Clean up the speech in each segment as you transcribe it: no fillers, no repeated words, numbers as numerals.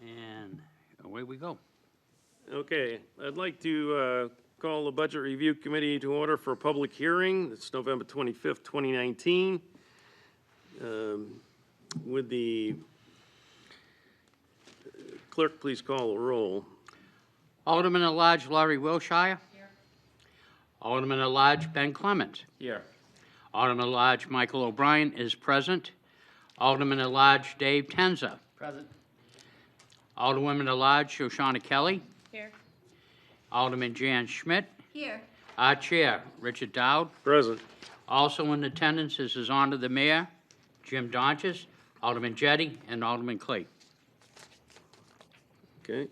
And away we go. Okay, I'd like to call the Budget Review Committee to order for a public hearing. It's November 25th, 2019. Would the clerk please call the roll? Alderman at Large Laurie Wilshire. Here. Alderman at Large Ben Clement. Here. Alderman at Large Michael O'Brien is present. Alderman at Large Dave Tenza. Present. Alderwoman at Large Shoshana Kelly. Here. Alderman Jan Schmidt. Here. Our Chair, Richard Dowd. Present. Also in attendance is His Honor the Mayor, Jim Donches, Alderman Jettie, and Alderman Clay. Okay.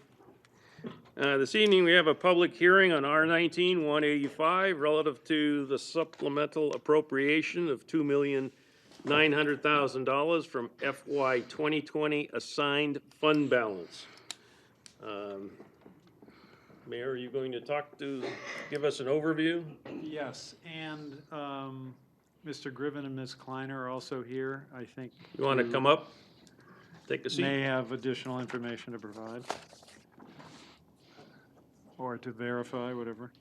This evening, we have a public hearing on R-19-185 relative to the supplemental appropriation of $2,900,000 from FY 2020 assigned fund balance. Mayor, are you going to give us an overview? Yes, and Mr. Griven and Ms. Kleiner are also here, I think. You want to come up, take a seat? May have additional information to provide. Or to verify, whatever.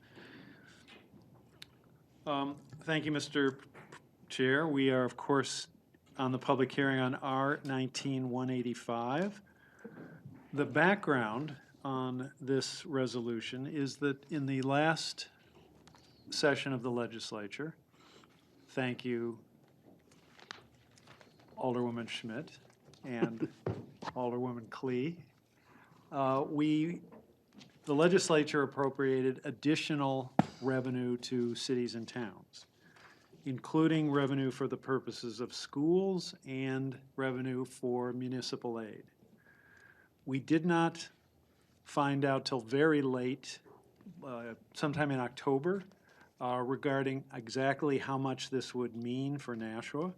Thank you, Mr. Chair. We are, of course, on the public hearing on R-19-185. The background on this resolution is that in the last session of the legislature, thank you, Alderwoman Schmidt and Alderwoman Klee, the legislature appropriated additional revenue to cities and towns, including revenue for the purposes of schools and revenue for municipal aid. We did not find out till very late, sometime in October, regarding exactly how much this would mean for Nashua,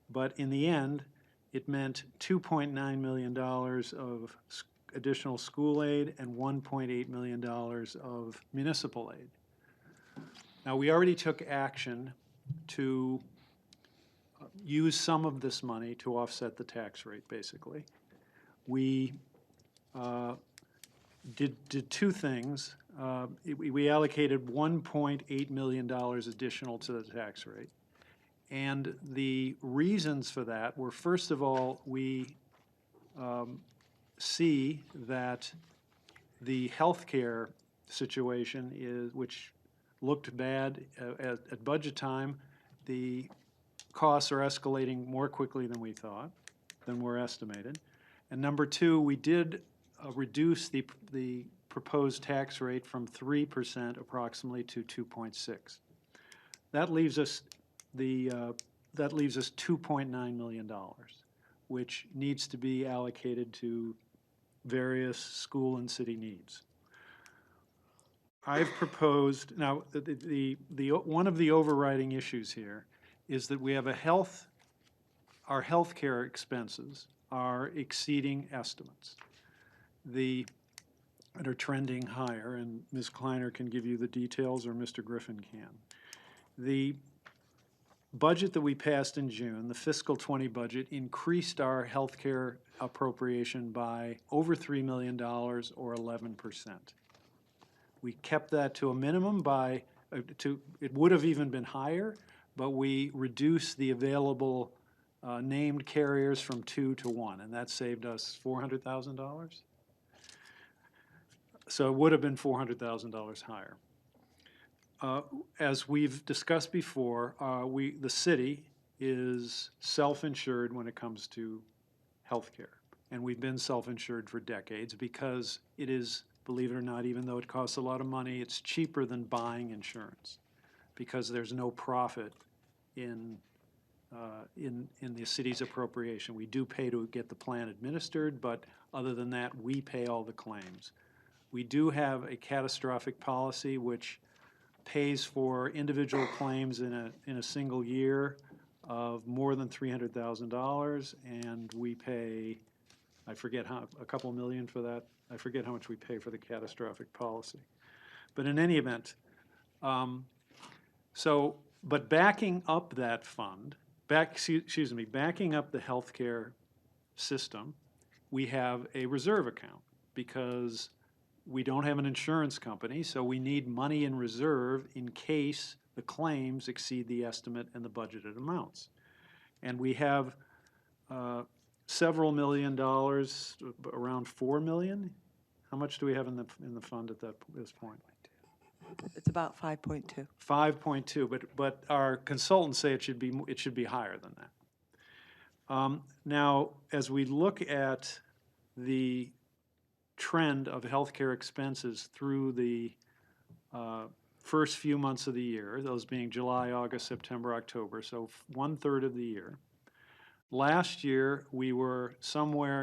but in the end, it meant $2.9 million of additional school aid and $1.8 million of municipal aid. Now, we already took action to use some of this money to offset the tax rate, basically. We did two things. We allocated $1.8 million additional to the tax rate. And the reasons for that were, first of all, we see that the healthcare situation which looked bad at budget time, the costs are escalating more quickly than we thought, than were estimated. And number two, we did reduce the proposed tax rate from 3% approximately to 2.6. That leaves us $2.9 million, which needs to be allocated to various school and city needs. I've proposed, now one of the overriding issues here is that we have our healthcare expenses are exceeding estimates. That are trending higher, and Ms. Kleiner can give you the details, or Mr. Griffin can. The budget that we passed in June, the fiscal 20 budget, increased our healthcare appropriation by over $3 million or 11%. We kept that to a minimum it would have even been higher, but we reduced the available named carriers from 2 to 1, and that saved us $400,000. So it would have been $400,000 higher. As we've discussed before, the city is self-insured when it comes to health care. And we've been self-insured for decades because it is, believe it or not, even though it costs a lot of money, it's cheaper than buying insurance because there's no profit in the city's appropriation. We do pay to get the plan administered, but other than that, we pay all the claims. We do have a catastrophic policy which pays for individual claims in a single year of more than $300,000, and we pay, I forget a couple million for that. I forget how much we pay for the catastrophic policy. But in any event, but backing up that fund, backing up the healthcare system we have a reserve account because we don't have an insurance company, so we need money in reserve in case the claims exceed the estimate and the budgeted amounts. And we have several $1 million, around $4 million. How much do we have in the fund at this point? It's about 5.2. 5.2, but our consultants say it should be higher than that. Now, as we look at the trend of healthcare expenses through the first few months of the year, those being July, August, September, October, so 1/3 of the year. Last year, we were somewhere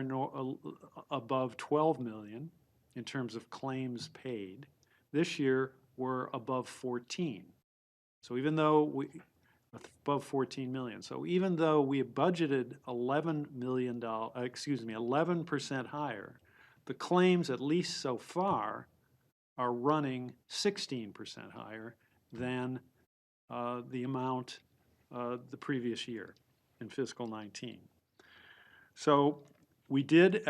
above 12 million in terms of claims paid. This year, we're above 14. So even though above 14 million. So even though we budgeted $11 million, 11% higher, the claims, at least so far, are running 16% higher than the amount the previous year in fiscal 19. So we did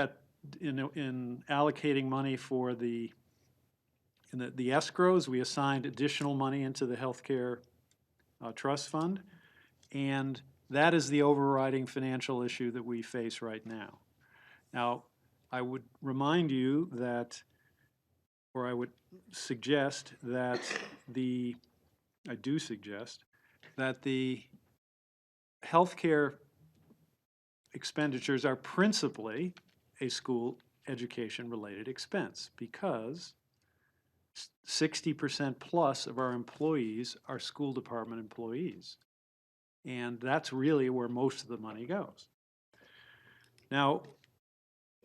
in allocating money for the escrows, we assigned additional money into the healthcare trust fund, and that is the overriding financial issue that we face right now. Now, I would remind you that, or I would suggest that I do suggest that the healthcare expenditures are principally a school education related expense because 60% plus of our employees are school department employees. And that's really where most of the money goes. Now,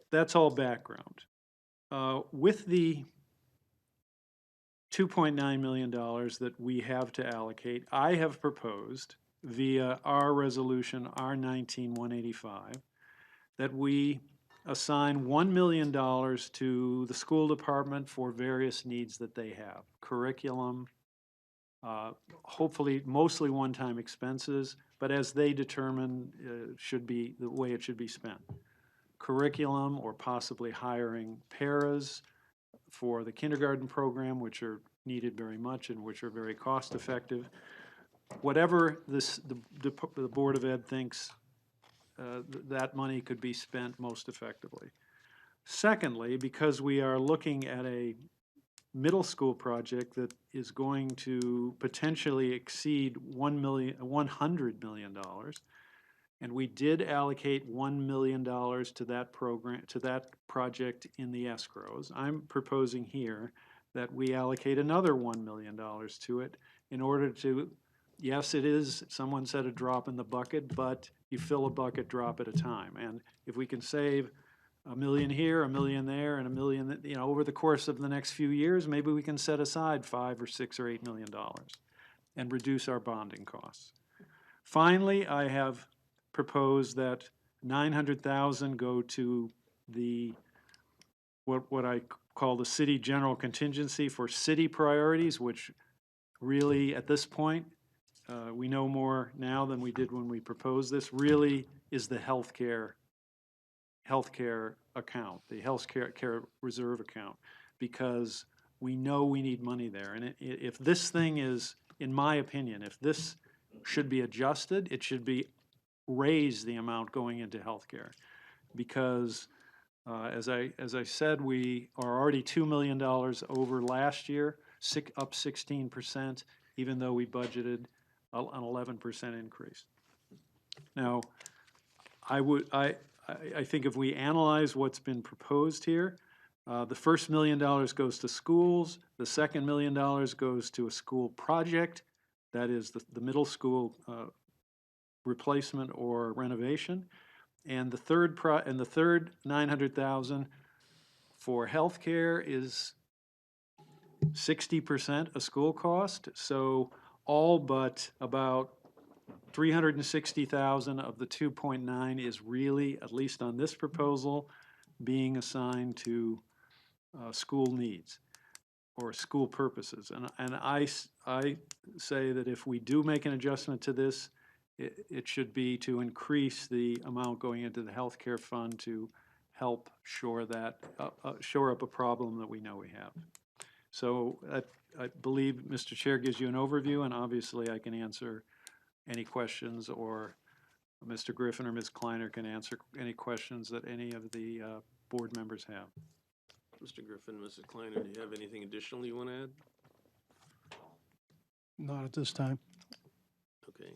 that's all background. With the $2.9 million that we have to allocate, I have proposed via our resolution R19-185 that we assign $1 million to the school department for various needs that they have. Curriculum, hopefully mostly one-time expenses, but as they determine should be the way it should be spent. Curriculum, or possibly hiring paras for the kindergarten program, which are needed very much and which are very cost effective. Whatever the Board of Ed thinks that money could be spent most effectively. Secondly, because we are looking at a middle school project that is going to potentially exceed $100 million, and we did allocate $1 million to that program, to that project in the escrows. I'm proposing here that we allocate another $1 million to it in order to, yes, it is, someone said a drop in the bucket, but you fill a bucket drop at a time. And if we can save $1 million here, $1 million there, and $1 million, over the course of the next few years, maybe we can set aside $5 or $6 or $8 million and reduce our bonding costs. Finally, I have proposed that $900,000 go to the what I call the city general contingency for city priorities, which really at this point we know more now than we did when we proposed this, really is the healthcare account, the healthcare reserve account, because we know we need money there. And if this thing is, in my opinion, if this should be adjusted, it should be raise the amount going into healthcare, because as I said, we are already $2 million over last year, up 16%, even though we budgeted an 11% increase. Now, I think if we analyze what's been proposed here, the first $1 million goes to schools, the second $1 million goes to a school project, that is the middle school replacement or renovation, and the third $900,000 for healthcare is 60% of school cost. So all but about $360,000 of the 2.9 is really, at least on this proposal, being assigned to school needs or school purposes. And I say that if we do make an adjustment to this, it should be to increase the amount going into the healthcare fund to help shore up a problem that we know we have. So I believe Mr. Chair gives you an overview, and obviously I can answer any questions, or Mr. Griffin or Ms. Kleiner can answer any questions that any of the board members have. Mr. Griffin, Mrs. Kleiner, do you have anything additional you want to add? Not at this time. Okay.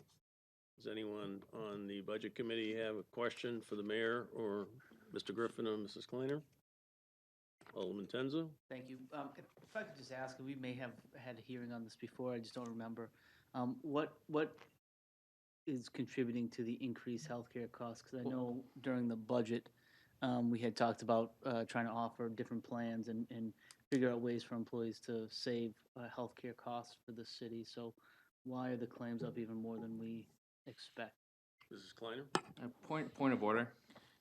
Does anyone on the budget committee have a question for the mayor or Mr. Griffin or Mrs. Kleiner? Alderman Tenza? Thank you. If I could just ask, we may have had a hearing on this before, I just don't remember. What is contributing to the increased healthcare costs? Because I know during the budget, we had talked about trying to offer different plans and figure out ways for employees to save healthcare costs for the city. So why are the claims up even more than we expect? Mrs. Kleiner? Point of order.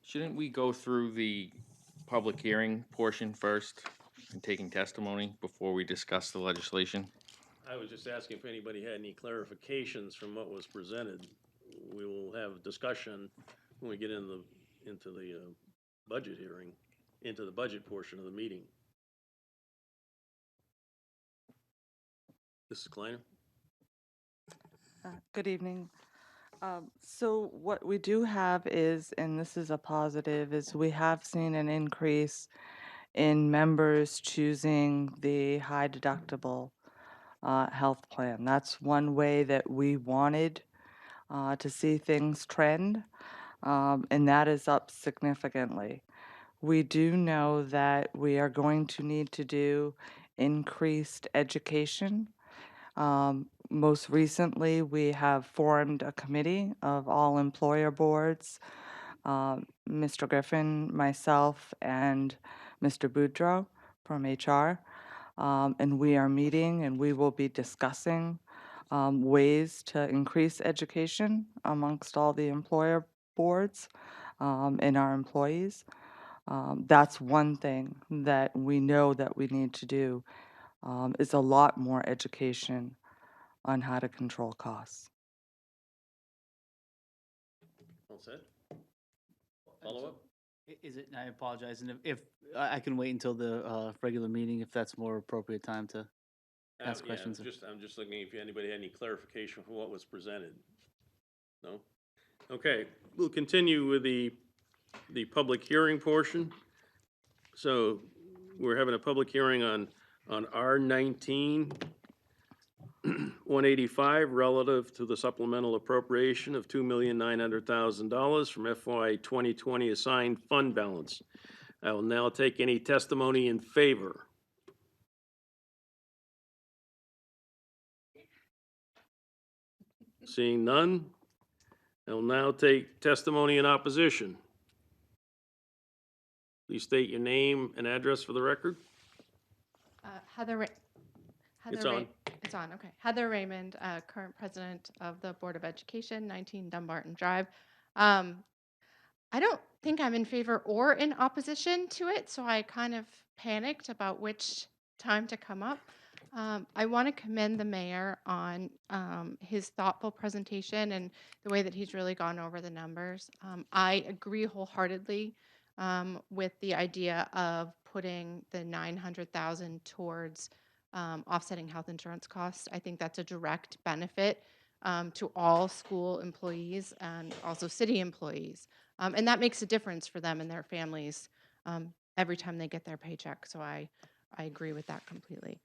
Shouldn't we go through the public hearing portion first and taking testimony before we discuss the legislation? I was just asking if anybody had any clarifications from what was presented. We will have discussion when we get into the budget hearing, into the budget portion of the meeting. Mrs. Kleiner? Good evening. So what we do have is, and this is a positive, is we have seen an increase in members choosing the high deductible health plan. That's one way that we wanted to see things trend, and that is up significantly. We do know that we are going to need to do increased education. Most recently, we have formed a committee of all employer boards, Mr. Griffin, myself, and Mr. Boudreau from HR. And we are meeting and we will be discussing ways to increase education amongst all the employer boards and our employees. That's one thing that we know that we need to do, is a lot more education on how to control costs. All set? Follow up? Is it, I apologize, and if I can wait until the regular meeting, if that's more appropriate time to ask Yeah, questions. I'm just looking if anybody had any clarification for what was presented. No? Okay, we'll continue with the public hearing portion. So we're having a public hearing on R19 185 relative to the supplemental appropriation of $2,900,000 from FY 2020 assigned fund balance. I will now take any testimony in favor. Seeing none, I will now take testimony in opposition. Please state your name and address for the record. Heather It's on. It's on, okay. Heather Raymond, current president of the Board of Education, 19 Dumbarton Drive. I don't think I'm in favor or in opposition to it, so I kind of panicked about which time to come up. I want to commend the mayor on his thoughtful presentation and the way that he's really gone over the numbers. I agree wholeheartedly with the idea of putting the $900,000 towards offsetting health insurance costs. I think that's a direct benefit to all school employees and also city employees. And that makes a difference for them and their families every time they get their paycheck. So I agree with that completely.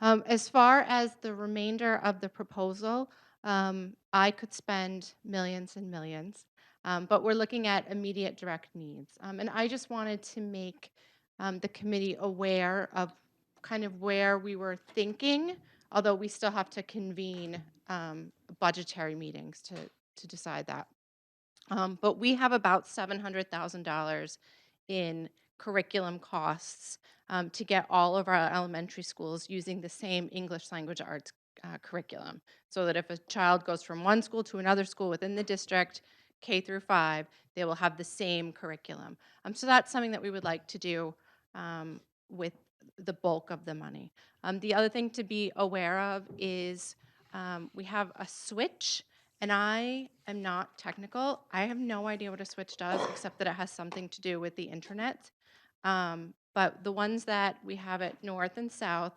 As far as the remainder of the proposal, I could spend millions and millions, but we're looking at immediate direct needs. And I just wanted to make the committee aware of kind of where we were thinking, although we still have to convene budgetary meetings to decide that. But we have about $700,000 in curriculum costs to get all of our elementary schools using the same English language arts curriculum, so that if a child goes from one school to another school within the district, K through 5, they will have the same curriculum. So that's something that we would like to do with the bulk of the money. The other thing to be aware of is we have a switch, And I am not technical. I have no idea what a switch does, except that it has something to do with the internet. But the ones that we have at North and South,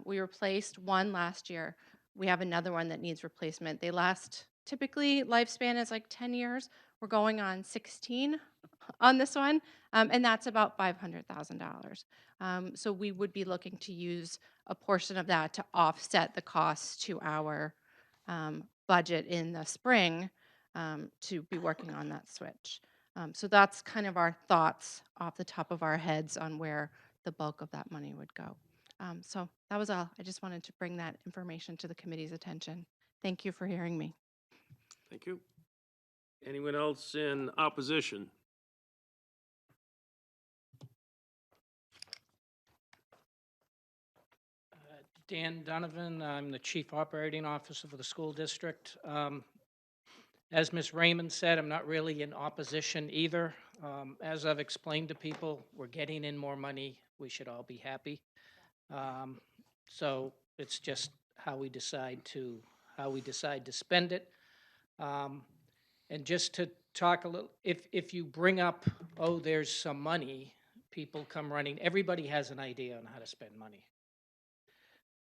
we replaced one last year. We have another one that needs replacement. They last, typically lifespan is like 10 years. We're going on 16 on this one, and that's about $500,000. So we would be looking to use a portion of that to offset the costs to our budget in the spring to be working on that switch. So that's kind of our thoughts off the top of our heads on where the bulk of that money would go. So that was all. I just wanted to bring that information to the committee's attention. Thank you for hearing me. Thank you. Anyone else in opposition? Dan Donovan, I'm the Chief Operating Officer for the school district. As Ms. Raymond said, I'm not really in opposition either. As I've explained to people, we're getting in more money. We should all be happy. So it's just how we decide to spend it. And just to talk a little, if you bring up, oh, there's some money, people come running. Everybody has an idea on how to spend money.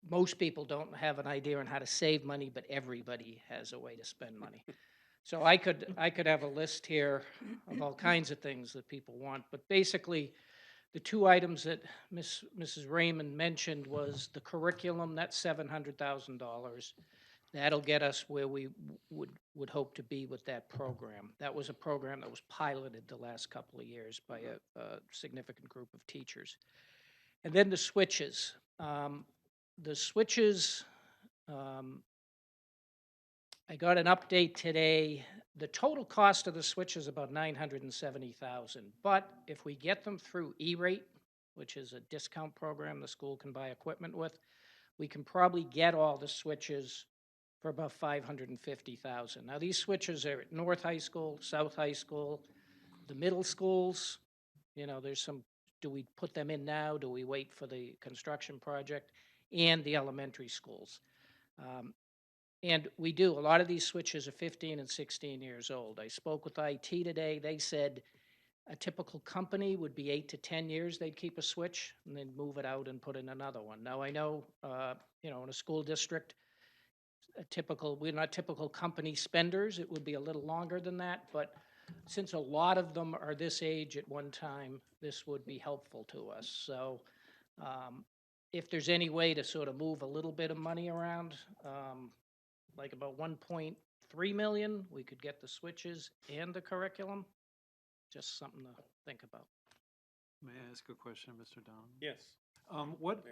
Most people don't have an idea on how to save money, but everybody has a way to spend money. So I could have a list here of all kinds of things that people want, but basically the two items that Mrs. Raymond mentioned was the curriculum, that's $700,000. That'll get us where we would hope to be with that program. That was a program that was piloted the last couple of years by a significant group of teachers. And then the switches. The switches, I got an update today. The total cost of the switch is about $970,000. But if we get them through E-rate, which is a discount program the school can buy equipment with, we can probably get all the switches for about $550,000. Now these switches are at North High School, South High School, the middle schools. You know, there's some, do we put them in now? Do we wait for the construction project? And the elementary schools. And we do, a lot of these switches are 15 and 16 years old. I spoke with IT today. They said a typical company would be 8 to 10 years. They'd keep a switch and then move it out and put in another one. Now I know, in a school district, we're not typical company spenders. It would be a little longer than that, but since a lot of them are this age at one time, this would be helpful to us. So, if there's any way to sort of move a little bit of money around, like about 1.3 million, we could get the switches and the curriculum. Just something to think about. May I ask a question, Mr. Donovan? Yes.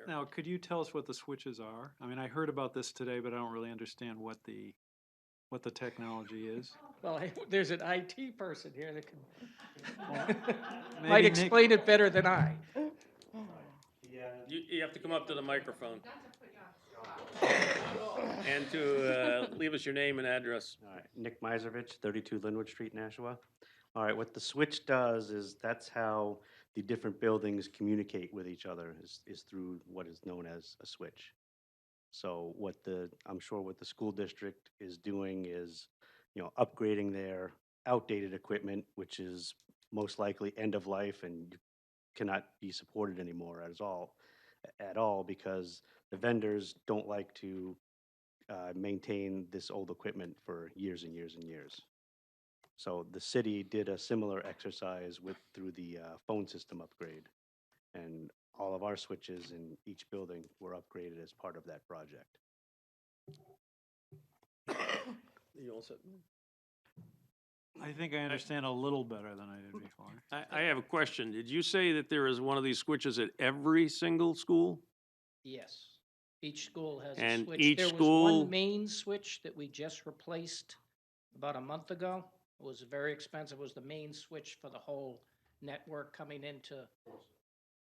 Now, could you tell us what the switches are? I mean, I heard about this today, but I don't really understand what the technology is. Well, there's an IT person here that can, Maybe might Nick- explain it better than I. You have to come up to the microphone. And to leave us your name and address. All right, Nick Miservich, 32 Linwood Street, Nashua. All right, what the switch does is that's how the different buildings communicate with each other is through what is known as a switch. So I'm sure what the school district is doing is, upgrading their outdated equipment, which is most likely end of life and cannot be supported anymore at all because the vendors don't like to maintain this old equipment for years and years and years. So the city did a similar exercise through the phone system upgrade, and all of our switches in each building were upgraded as part of that project. You all set? I think I understand a little better than I did before. I have a question. Did you say that there is one of these switches at every single school? Yes. Each school has a And switch. each There was school- one main switch that we just replaced about a month ago. It was very expensive. It was the main switch for the whole network coming into.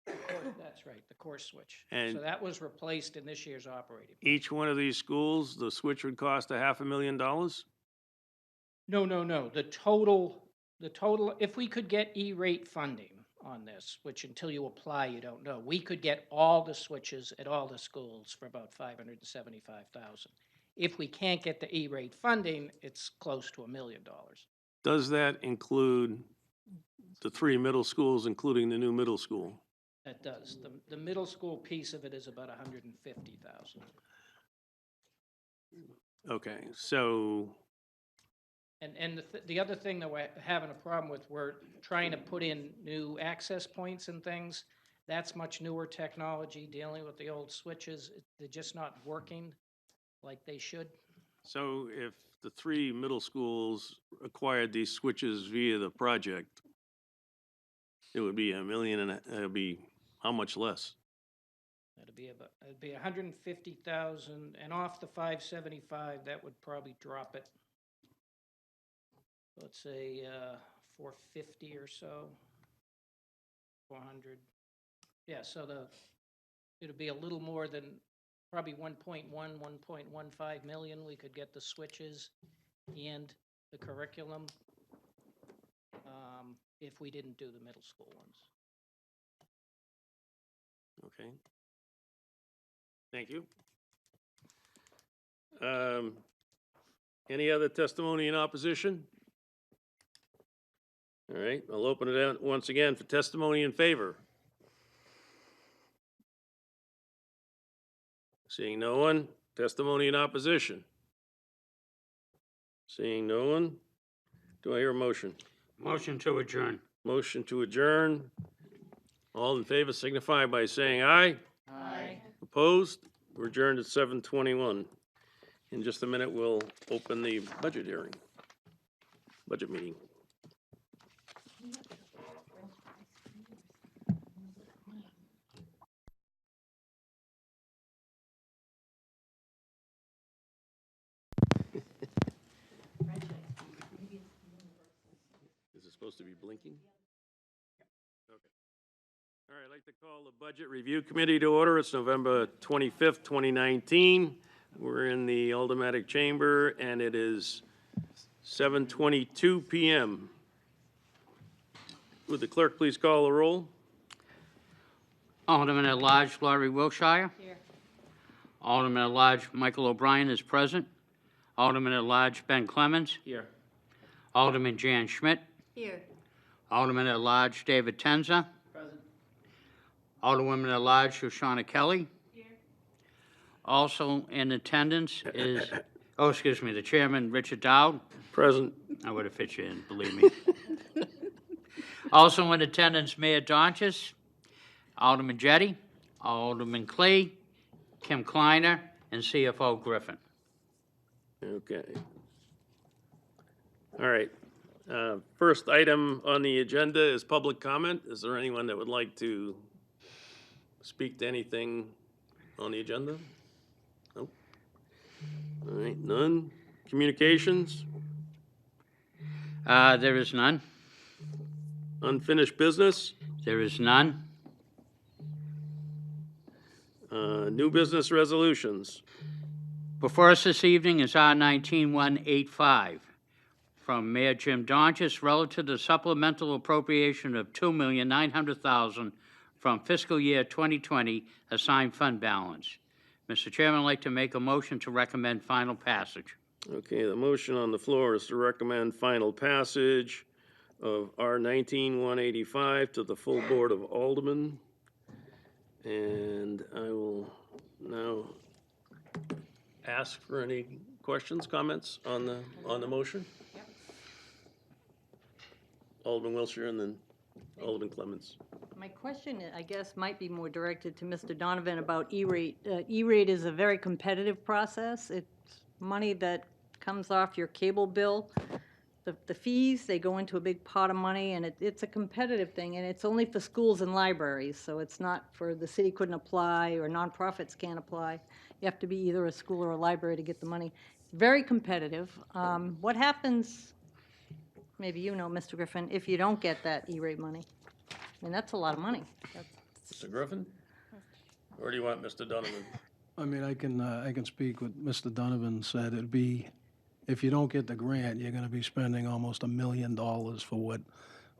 That's right, the core switch. And- So that was replaced in this year's operating. Each one of these schools, the switch would cost $500,000? No. The total, if we could get E-rate funding on this, which until you apply, you don't know, we could get all the switches at all the schools for about $575,000. If we can't get the E-rate funding, it's close to $1 million. Does that include the 3 middle schools, including the new middle school? That does. The middle school piece of it is about 150,000. Okay, so, And the other thing that we're having a problem with, we're trying to put in new access points and things. That's much newer technology, dealing with the old switches. They're just not working like they should. so if the 3 middle schools acquired these switches via the project, it would be $1 million and it would be how much less? It'd be 150,000, and off the 575, that would probably drop it. Let's say 450 or so, 400. Yeah, so it'll be a little more than probably 1.15 million. We could get the switches and the curriculum if we didn't do the middle school ones. Okay. Thank you. Any other testimony in opposition? All right, I'll open it out once again for testimony in favor. Seeing no one, testimony in opposition. Seeing no one, do I hear a motion? Motion to adjourn. Motion to adjourn. All in favor signify by saying aye. Aye. Opposed? We're adjourned at 7:21. In just a minute, we'll open the budget hearing, budget meeting. Is it supposed to be blinking? Okay. All right, I'd like to call the Budget Review Committee to order. It's November 25th, 2019. We're in the Aldermanic Chamber, and it is 7:22 PM. Would the clerk please call the roll? Alderman at Large Laurie Wilshire. Here. Alderman at Large Michael O'Brien is present. Alderman at Large Ben Clemens. Here. Alderman Jan Schmidt. Here. Alderman at Large David Tenza. Present. Alderwoman at Large Shoshana Kelly. Here. Also in attendance is, the Chairman Richard Dowd. Present. I would have fit you in, believe me. Also in attendance, Mayor Donches, Alderman Jettie, Alderman Clay, Kim Kleiner, and CFO Griffin. Okay. All right. First item on the agenda is public comment. Is there anyone that would like to speak to anything on the agenda? Nope. All right, none. Communications? There is none. Unfinished business? There is none. New business resolutions? Before us this evening is R-19-185 from Mayor Jim Donches relative to supplemental appropriation of $2,900,000 from fiscal year 2020 assigned fund balance. Mr. Chairman, I'd like to make a motion to recommend final passage. Okay, the motion on the floor is to recommend final passage of R-19-185 to the full Board of Aldermen. And I will now ask for any questions, comments on the motion? Yep. Alderman Wilshire and then Alderman Clemens. My question, I guess, might be more directed to Mr. Donovan about E-rate. E-rate is a very competitive process. It's money that comes off your cable bill. The fees, they go into a big pot of money, and it's a competitive thing, and it's only for schools and libraries, so it's not for, the city couldn't apply, or nonprofits can't apply. You have to be either a school or a library to get the money. Very competitive. What happens, maybe you know, Mr. Griffin, if you don't get that E-rate money? I mean, that's a lot of money. Mr. Griffin? Or do you want Mr. Donovan? I mean, I can speak what Mr. Donovan said. It'd be, if you don't get the grant, you're gonna be spending almost $1 million for what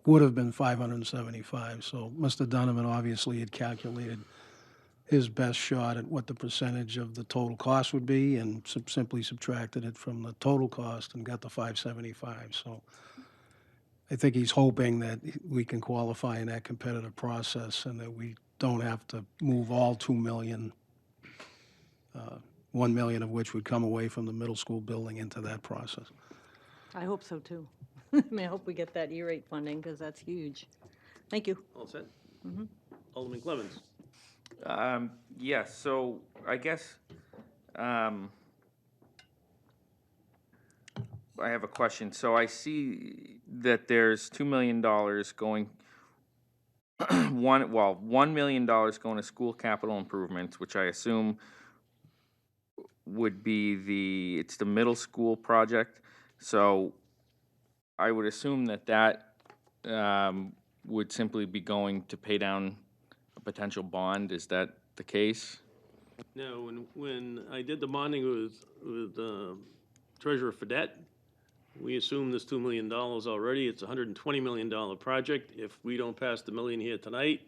would have been $575. So Mr. Donovan obviously had calculated his best shot at what the percentage of the total cost would be and simply subtracted it from the total cost and got the 575. So I think he's hoping that we can qualify in that competitive process and that we don't have to move all 2 million, 1 million of which would come away from the middle school building into that process. I hope so, too. I mean, I hope we get that E-rate funding, because that's huge. Thank you. All set? Alderman Clevens. Yes, so I guess, I have a question. So I see that there's $2 million going, $1 million going to school capital improvements, which I assume would be it's the middle school project. So I would assume that would simply be going to pay down a potential bond. Is that the case? No, when I did the bonding with Treasurer Fedette, we assumed this $2 million already. It's a $120 million project. If we don't pass the million here tonight,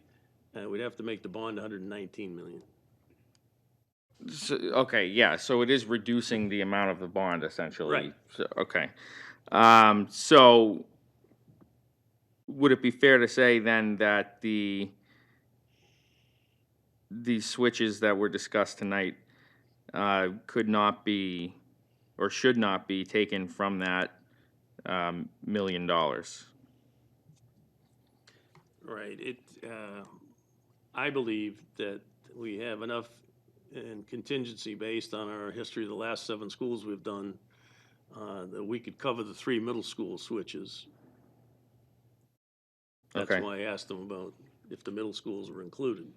we'd have to make the bond $119 million. So, okay, yeah, so it is reducing the amount of the bond essentially. Right. So, okay. So would it be fair to say then that these switches that were discussed tonight could not be or should not be taken from that $1 million? Right. I believe that we have enough in contingency based on our history of the last 7 schools we've done, that we could cover the 3 middle school switches. That's Okay. why I asked them about if the middle schools were included.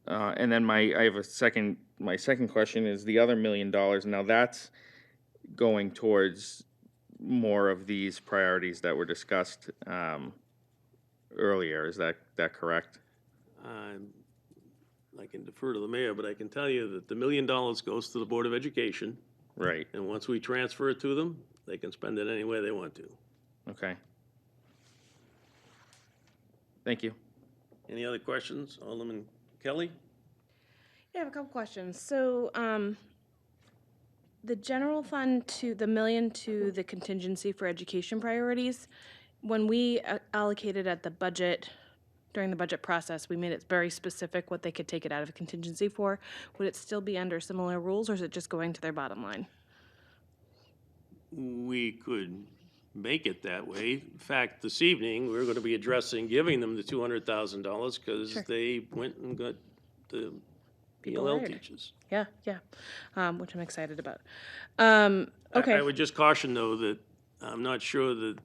And then my second question is the other $1 million. Now that's going towards more of these priorities that were discussed earlier. Is that correct? I can defer to the mayor, but I can tell you that the $1 million goes to the Board of Education, Right. and once we transfer it to them, they can spend it any way they want to. Okay. Thank you. Any other questions? Alderman Kelly? Yeah, I have a couple questions. So, the general fund to the million to the contingency for education priorities, when we allocated at the budget, during the budget process, we made it very specific what they could take it out of contingency for. Would it still be under similar rules, or is it just going to their bottom line? We could make it that way. In fact, this evening, we're going to be addressing giving them the $200,000 because Sure. they went and got the People PLL hired. teachers. Yeah, which I'm excited about. I Okay. would just caution, though, that I'm not sure that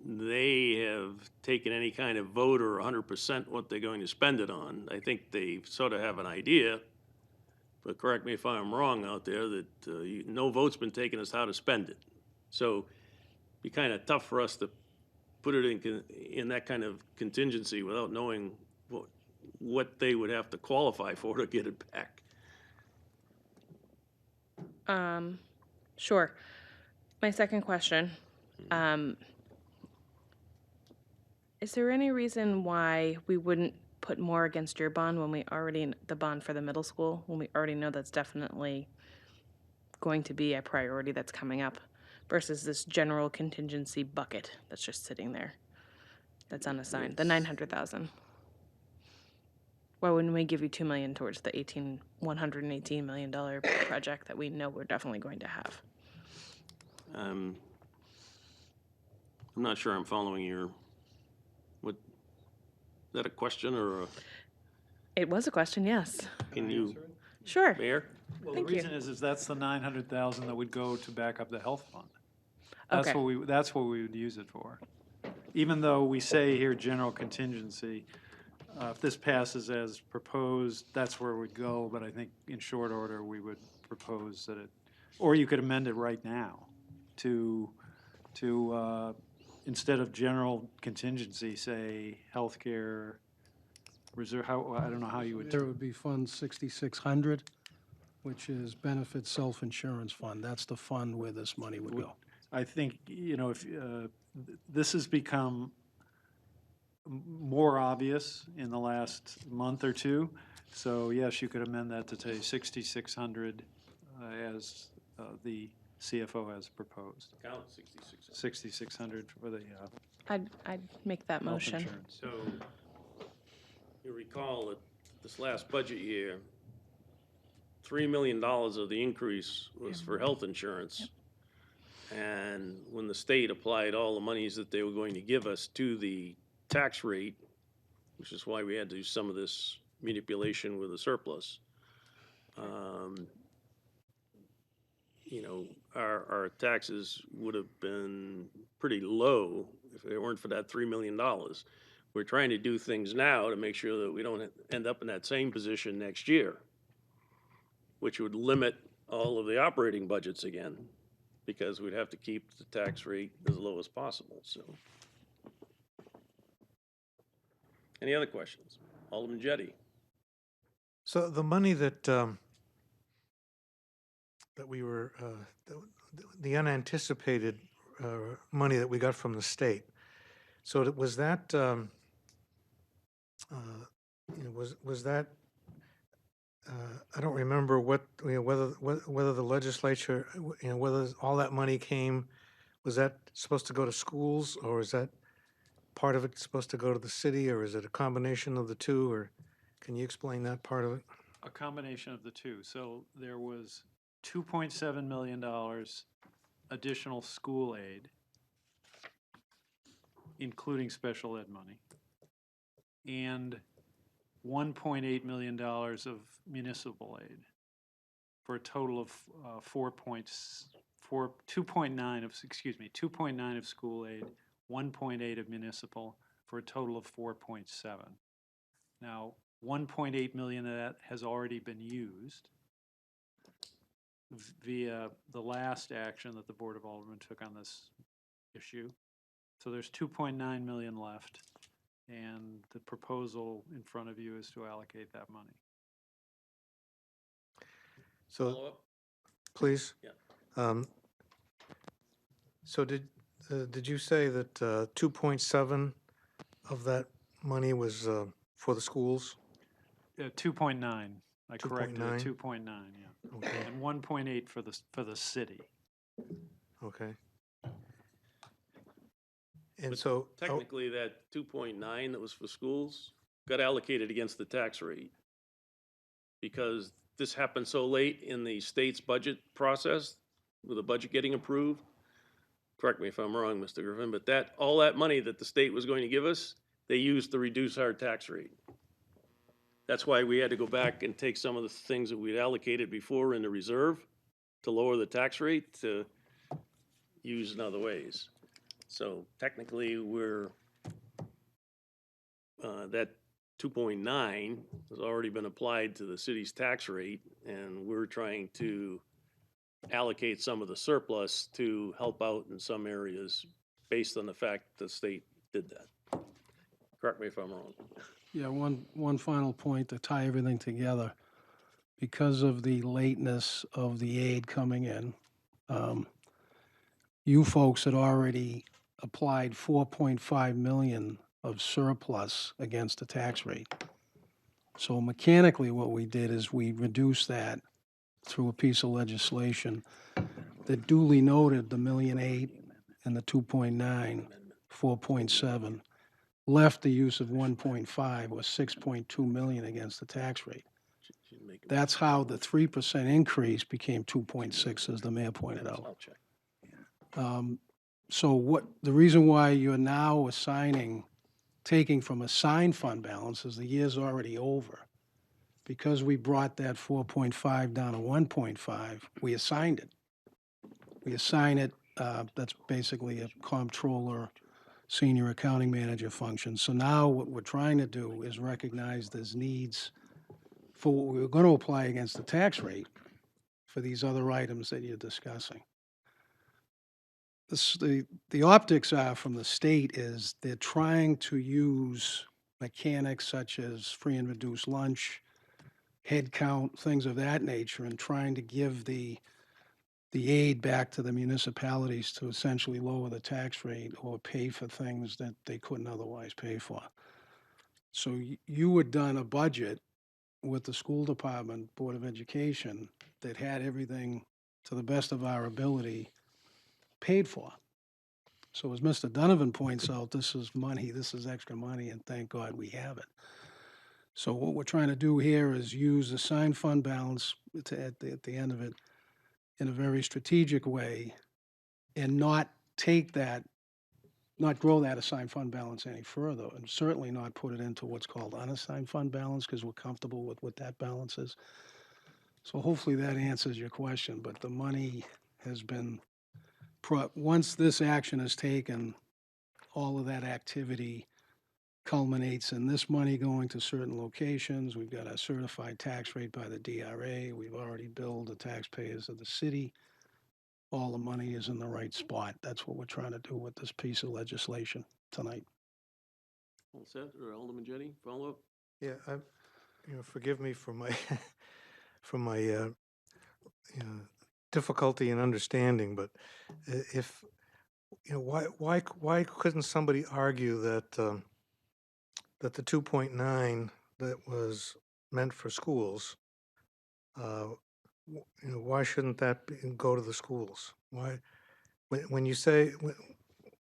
they have taken any kind of vote or 100% what they're going to spend it on. I think they sort of have an idea, but correct me if I'm wrong out there, that no vote's been taken as to how to spend it. So it'd be kind of tough for us to put it in that kind of contingency without knowing what they would have to qualify for to get it back. Sure. My second question, is there any reason why we wouldn't put more against your bond when we already, the bond for the middle school, when we already know that's definitely going to be a priority that's coming up, versus this general contingency bucket that's just sitting there, that's unassigned, the 900,000? Why wouldn't we give you 2 million towards the $118 million project that we know we're definitely going to have? I'm not sure I'm following is that a question or It was a question, yes. can you, Sure. Mayor? Well, Thank the you. reason is that's the 900,000 that would go to back up the health fund. That's Okay. that's what we would use it for. Even though we say here general contingency, if this passes as proposed, that's where it would go, but I think in short order, we would propose that or you could amend it right now to instead of general contingency, say healthcare reserve, I don't know how you would. There would be Fund 6600, which is Benefits Self-Insurance Fund. That's the fund where this money would go. I think, if this has become more obvious in the last month or two. So yes, you could amend that to say 6,600 as the CFO has proposed. Count 66. 6,600 for the I'd make that health motion. insurance. So you recall that this last budget year, $3 million of the increase was for health insurance. And when the state applied all the monies that they were going to give us to the tax rate, which is why we had to do some of this manipulation with the surplus, you know, our taxes would have been pretty low if it weren't for that $3 million. We're trying to do things now to make sure that we don't end up in that same position next year, which would limit all of the operating budgets again, because we'd have to keep the tax rate as low as possible, so. Any other questions? Alderman Jettie? So the money that, that we were, the unanticipated money that we got from the state, so was that, you know, was that, I don't remember what, you know, whether the legislature, you know, whether all that money came, was that supposed to go to schools, or is that part of it supposed to go to the city, or is it a combination of the two, or can you explain that part of it? A combination of the two. So there was $2.7 million additional school aid, including special ed money, and $1.8 million of municipal aid, for a total of 2.9 of school aid, 1.8 of municipal, for a total of 4.7. Now, 1.8 million of that has already been used via the last action that the Board of Aldermen took on this issue. So there's 2.9 million left, and the proposal in front of you is to allocate that money. So, Follow-up? please? Yeah. So did you say that 2.7 of that money was for the schools? 2.9. I corrected it. 2.9? 2.9. Yeah. Okay, And 1.8 for the city. okay. And But so, Technically, that 2.9 that was for schools got allocated against the tax rate, because this happened so late in the state's budget process, with the budget getting approved. Correct me if I'm wrong, Mr. Griffin, but all that money that the state was going to give us, they used to reduce our tax rate. That's why we had to go back and take some of the things that we'd allocated before in the reserve to lower the tax rate to use in other ways. So technically, that 2.9 has already been applied to the city's tax rate, and we're trying to allocate some of the surplus to help out in some areas based on the fact the state did that. Correct me if I'm wrong. Yeah, one final point to tie everything together. Because of the lateness of the aid coming in, you folks had already applied 4.5 million of surplus against the tax rate. So mechanically, what we did is we reduced that through a piece of legislation that duly noted the $1.8 million and the 2.9, 4.7, left the use of 1.5 or 6.2 million against the tax rate. That's how the 3% increase became 2.6, as the mayor pointed out. I'll check. So the reason why you're now taking from assigned fund balance is the year's already over. Because we brought that 4.5 down to 1.5, we assigned it. We assign it, that's basically a comptroller, senior accounting manager function. So now what we're trying to do is recognize there's needs for what we were going to apply against the tax rate for these other items that you're discussing. The optics are from the state is they're trying to use mechanics such as free and reduced lunch, head count, things of that nature, and trying to give the the aid back to the municipalities to essentially lower the tax rate or pay for things that they couldn't otherwise pay for. So you had done a budget with the school department, Board of Education, that had everything, to the best of our ability, paid for. So as Mr. Donovan points out, this is money, this is extra money, and thank God we have it. So what we're trying to do here is use the assigned fund balance at the end of it in a very strategic way and not take that, not grow that assigned fund balance any further, and certainly not put it into what's called unassigned fund balance, because we're comfortable with what that balance is. So hopefully that answers your question, but the money has been, once this action is taken, all of that activity culminates in this money going to certain locations. We've got a certified tax rate by the DRA. We've already billed the taxpayers of the city. All the money is in the right spot. That's what we're trying to do with this piece of legislation tonight. All set, or Alderman Jenny, follow up? Yeah, forgive me for my, for my, difficulty in understanding, but if, why couldn't somebody argue that, that the 2.9 that was meant for schools, why shouldn't that go to the schools? Why, when you say,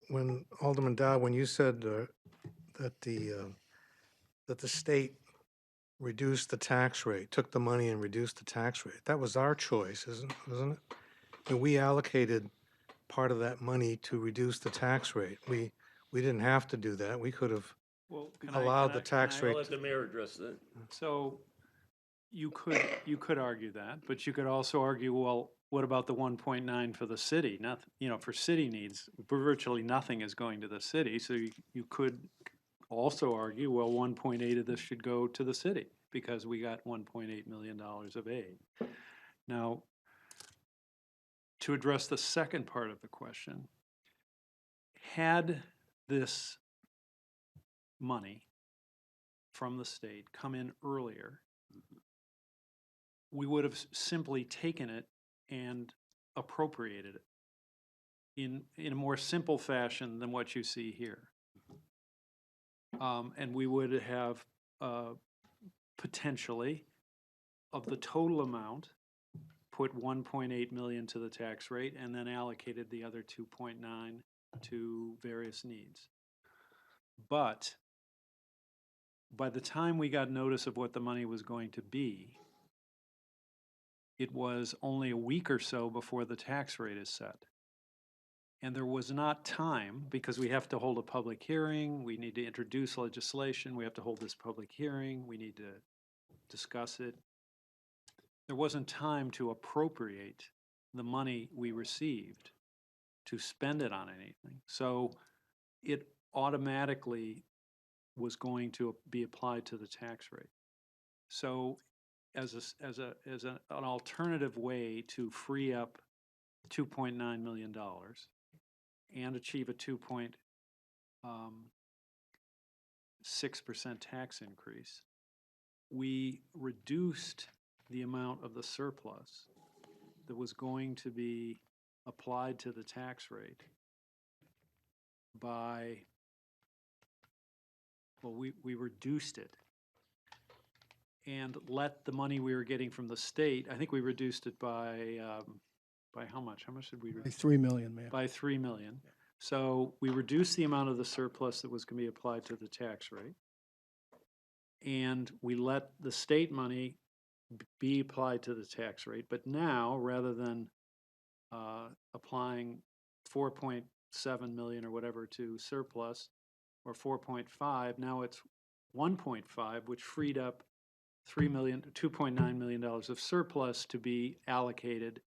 when Alderman Dow, when you said that the state reduced the tax rate, took the money and reduced the tax rate, that was our choice, isn't it? And we allocated part of that money to reduce the tax rate. We didn't have to do that. We could have Well, allowed the tax I'll rate. let the mayor address that. So you could argue that, but you could also argue, well, what about the 1.9 for the city? Nothing, for city needs, virtually nothing is going to the city. So you could also argue, well, 1.8 of this should go to the city because we got $1.8 million of aid. Now, to address the second part of the question, had this money from the state come in earlier, we would have simply taken it and appropriated it in a more simple fashion than what you see here. And we would have potentially, of the total amount, put 1.8 million to the tax rate and then allocated the other 2.9 to various needs. But by the time we got notice of what the money was going to be, it was only a week or so before the tax rate is set. And there was not time, because we have to hold a public hearing, we need to introduce legislation, we have to hold this public hearing, we need to discuss it. There wasn't time to appropriate the money we received to spend it on anything. So it automatically was going to be applied to the tax rate. So as an alternative way to free up $2.9 million and achieve a 2.6% tax increase, we reduced the amount of the surplus that was going to be applied to the tax rate by, well, we reduced it and let the money we were getting from the state, I think we reduced it by how much? How much did we reduce? 3 million, man. By 3 million. So we reduced the amount of the surplus that was going to be applied to the tax rate. And we let the state money be applied to the tax rate. But now, rather than applying 4.7 million or whatever to surplus, or 4.5, now it's 1.5, which freed up $2.9 million of surplus to be allocated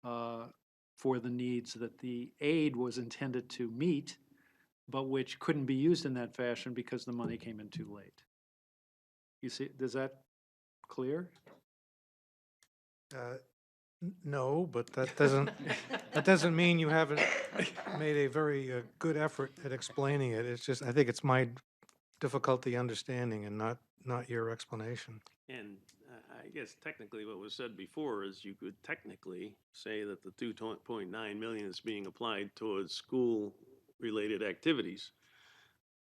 for the needs that the aid was intended to meet, but which couldn't be used in that fashion because the money came in too late. You see, is that clear? No, but that doesn't mean you haven't made a very good effort at explaining it. It's just, I think it's my difficulty understanding and not your explanation. And I guess technically what was said before is you could technically say that the 2.9 million is being applied towards school-related activities.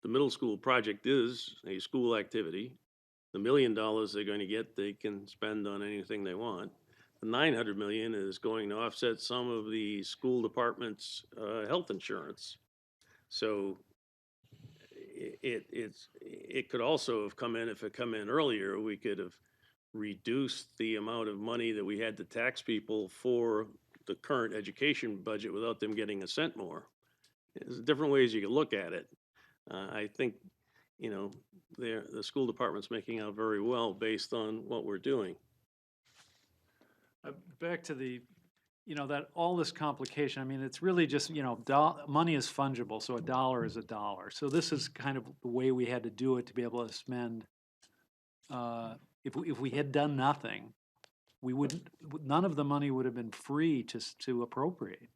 The middle school project is a school activity. The $1 million they're going to get, they can spend on anything they want. The 900 million is going to offset some of the school department's health insurance. So it could also have come in, if it come in earlier, we could have reduced the amount of money that we had to tax people for the current education budget without them getting a cent more. There's different ways you could look at it. I think, you know, the school department's making out very well based on what we're doing. Back to the, you know, that, all this complication, I mean, it's really just, you know, money is fungible, so a dollar is a dollar. So this is kind of the way we had to do it to be able to spend. If we had done nothing, we wouldn't, none of the money would have been free to appropriate,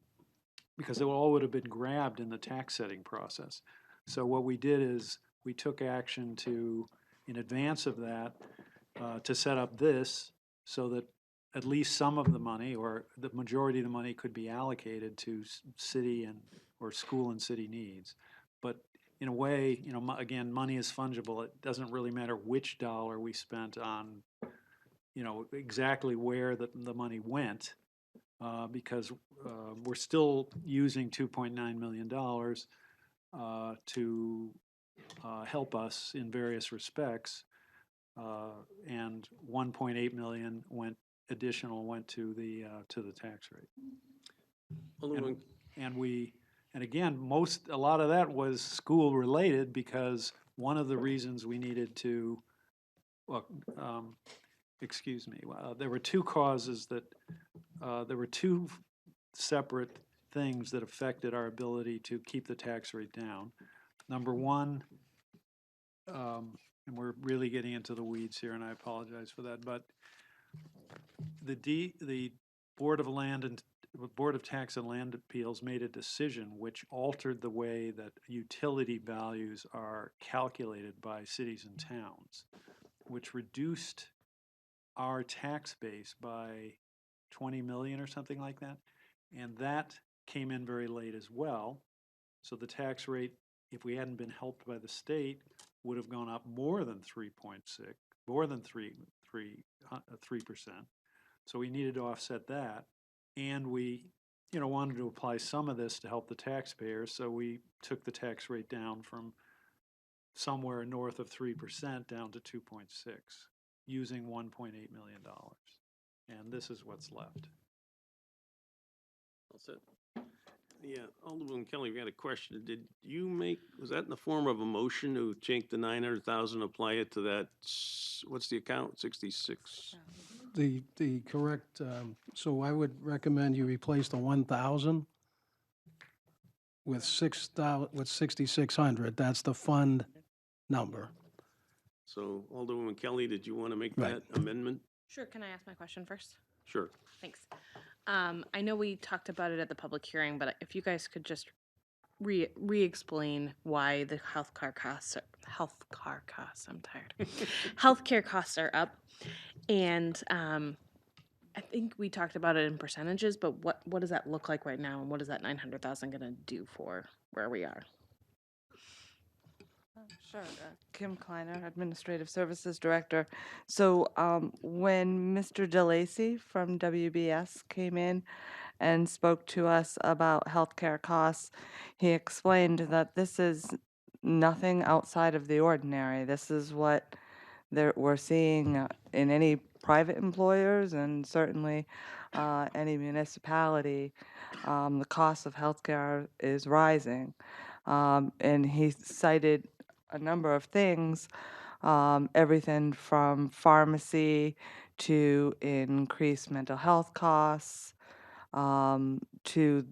because it all would have been grabbed in the tax setting process. So what we did is, we took action to, in advance of that, to set up this, so that at least some of the money, or the majority of the money, could be allocated to city or school and city needs. But in a way, you know, again, money is fungible. It doesn't really matter which dollar we spent on, you know, exactly where the money went, because we're still using $2.9 million to help us in various respects, and 1.8 million went to the tax rate. Alderman, And again, a lot of that was school related, because one of the reasons we needed to, well, excuse me, there were two causes that, there were two separate things that affected our ability to keep the tax rate down. Number one, and we're really getting into the weeds here, and I apologize for that, but the Board of Tax and Land Appeals made a decision which altered the way that utility values are calculated by cities and towns, which reduced our tax base by 20 million or something like that. And that came in very late as well. So the tax rate, if we hadn't been helped by the state, would have gone up more than 3.6, more than 3%. So we needed to offset that. And we, you know, wanted to apply some of this to help the taxpayers. So we took the tax rate down from somewhere north of 3% down to 2.6, using $1.8 million. And this is what's left. that's it. Yeah, Alderman Kelly, we had a question. Did you was that in the form of a motion to take the 900,000, apply it to that, what's the account, 66? The correct, so I would recommend you replace the 1,000 with 6,600. That's the fund number. So Alderman Kelly, did you want to make Right. that amendment? Sure, can I ask my question first? Sure. Thanks. I know we talked about it at the public hearing, but if you guys could just re-explain why the healthcare costs, I'm tired. Healthcare costs are up. And I think we talked about it in percentages, but what does that look like right now? And what is that 900,000 going to do for where we are? Sure. Kim Kleiner, Administrative Services Director. So when Mr. DeLacy from WBS came in and spoke to us about healthcare costs, he explained that this is nothing outside of the ordinary. This is what we're seeing in any private employers, and certainly any municipality. The cost of healthcare is rising. And he cited a number of things, everything from pharmacy to increased mental health costs, to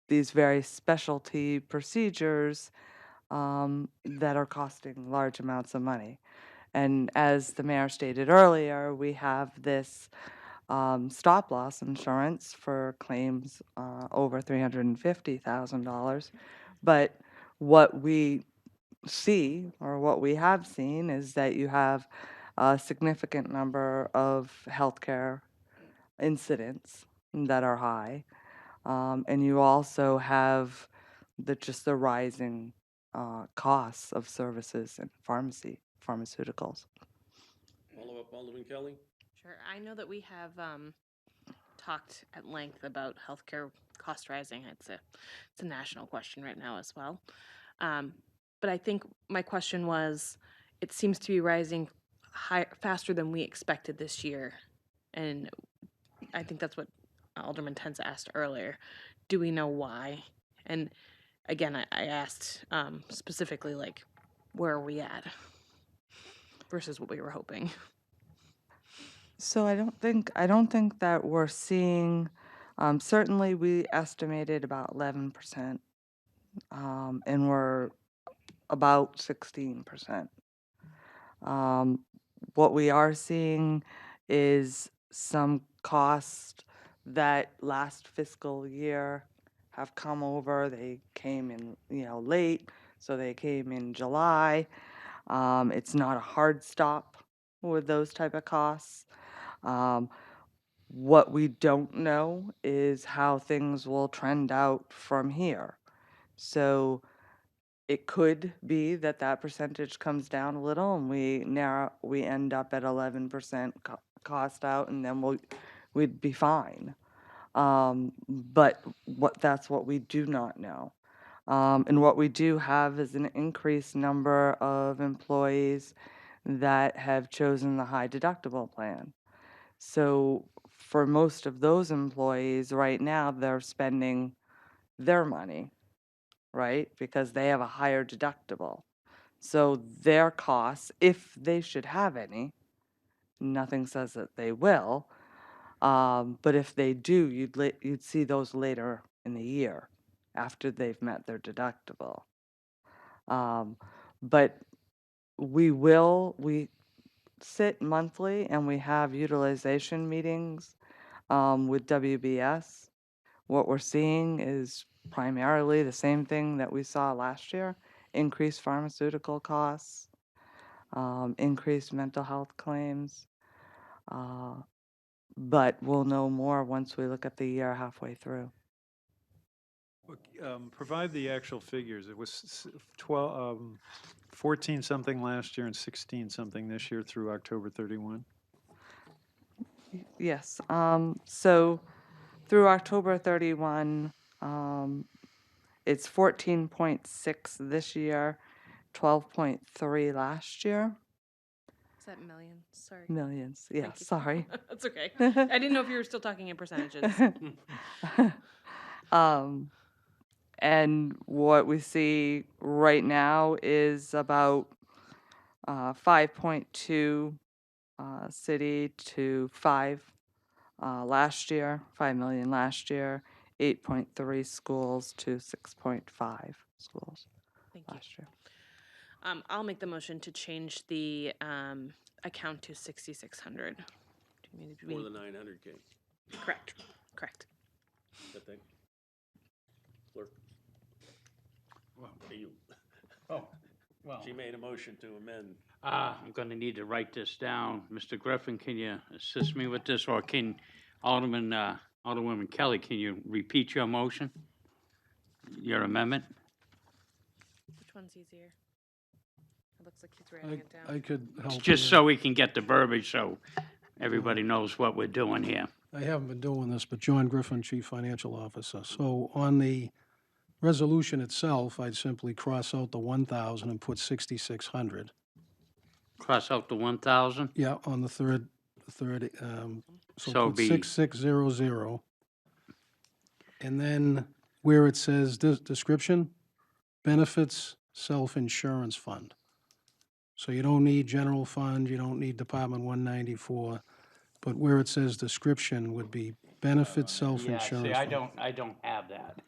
these very specialty procedures that are costing large amounts of money. And as the mayor stated earlier, we have this stop-loss insurance for claims over $350,000. But what we see, or what we have seen, is that you have a significant number of healthcare incidents that are high. And you also have just the rising costs of services and pharmaceuticals. Follow up, Alderman Kelly? Sure. I know that we have talked at length about healthcare cost rising. It's a national question right now as well. But I think my question was, it seems to be rising faster than we expected this year, and I think that's what Alderman Tenz asked earlier. Do we know why? And again, I asked specifically, like, where are we at versus what we were hoping? So I don't think that we're seeing. Certainly, we estimated about 11%, and we're about 16%. What we are seeing is some costs that last fiscal year have come over. They came in, late, so they came in July. It's not a hard stop with those type of costs. What we don't know is how things will trend out from here. So it could be that that percentage comes down a little and we end up at 11% cost out, and then we'd be fine. But that's what we do not know. And what we do have is an increased number of employees that have chosen the high deductible plan. So for most of those employees right now, they're spending their money, right? Because they have a higher deductible. So their costs, if they should have any, nothing says that they will, but if they do, you'd see those later in the year after they've met their deductible. But we sit monthly and we have utilization meetings with WBS. What we're seeing is primarily the same thing that we saw last year: increased pharmaceutical costs, increased mental health claims. But we'll know more once we look at the year halfway through. Provide the actual figures. It was 14-something last year and 16-something this year through October 31. Yes. So through October 31, it's 14.6 this year, 12.3 last year. Is that millions? Sorry. Millions. Yeah, Thank you. sorry. That's okay. I didn't know if you were still talking in percentages. And what we see right now is about 5.2 city to 5 last year, 5 million last year, 8.3 schools to 6.5 schools Thank you. last year. I'll make the motion to change the account to 6,600. Do you mean to For be the 900K. correct? Correct. That thing? Clerk? Hey, you. Oh, well. She made a motion to amend. I'm going to need to write this down. Mr. Griffin, can you assist me with this, or can Alderwoman Kelly, can you repeat your motion? Your amendment? Which one's easier? It looks like he's writing it down. I could help. It's with just it. so we can get the verbiage, so everybody knows what we're doing here. I haven't been doing this, but John Griffin, Chief Financial Officer. So on the resolution itself, I'd simply cross out the 1,000 and put 6,600. Cross out the 1,000. Yeah, on the third, So so put be- 6,600. And then where it says description, benefits self-insurance fund. So you don't need general fund, you don't need Department 194, but where it says description would be benefits Yeah, self-insurance see, fund. I don't have that.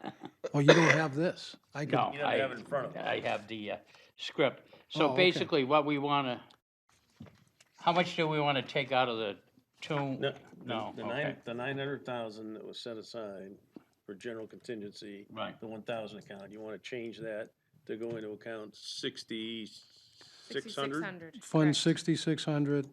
Oh, you don't have this? I could. No, You don't have it in front of you. I have the script. Oh, So okay. basically, what we want to, how much do we want to take out of the two? No, okay. The 900,000 that was set aside for general contingency. Right. The 1,000 account, you want to change that to go into account 60, 600? Fund correct. 6,600,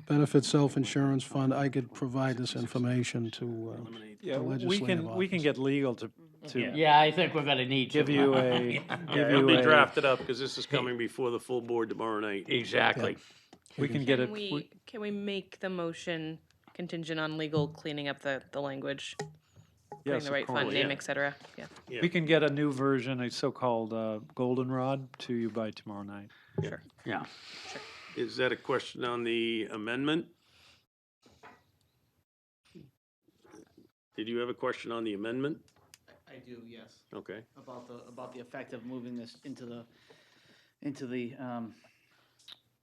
benefit self-insurance fund. I could provide this information to Eliminate. Yeah, the we legislative can office. get legal to Yeah, I think we're gonna need to. give you a, Yeah, give it'll you be a, drafted up, because this is coming before the full board tomorrow night. Exactly. we can get it. Can we make the motion contingent on legal cleaning up the language? Putting Yes, the of right course. fund name, yeah. et cetera, yeah. Yeah. We can get a new version, a so-called goldenrod, to you by tomorrow night. Sure. Yeah. Is that a question on the amendment? Did you have a question on the amendment? I do, yes. Okay. About the effect of moving this into the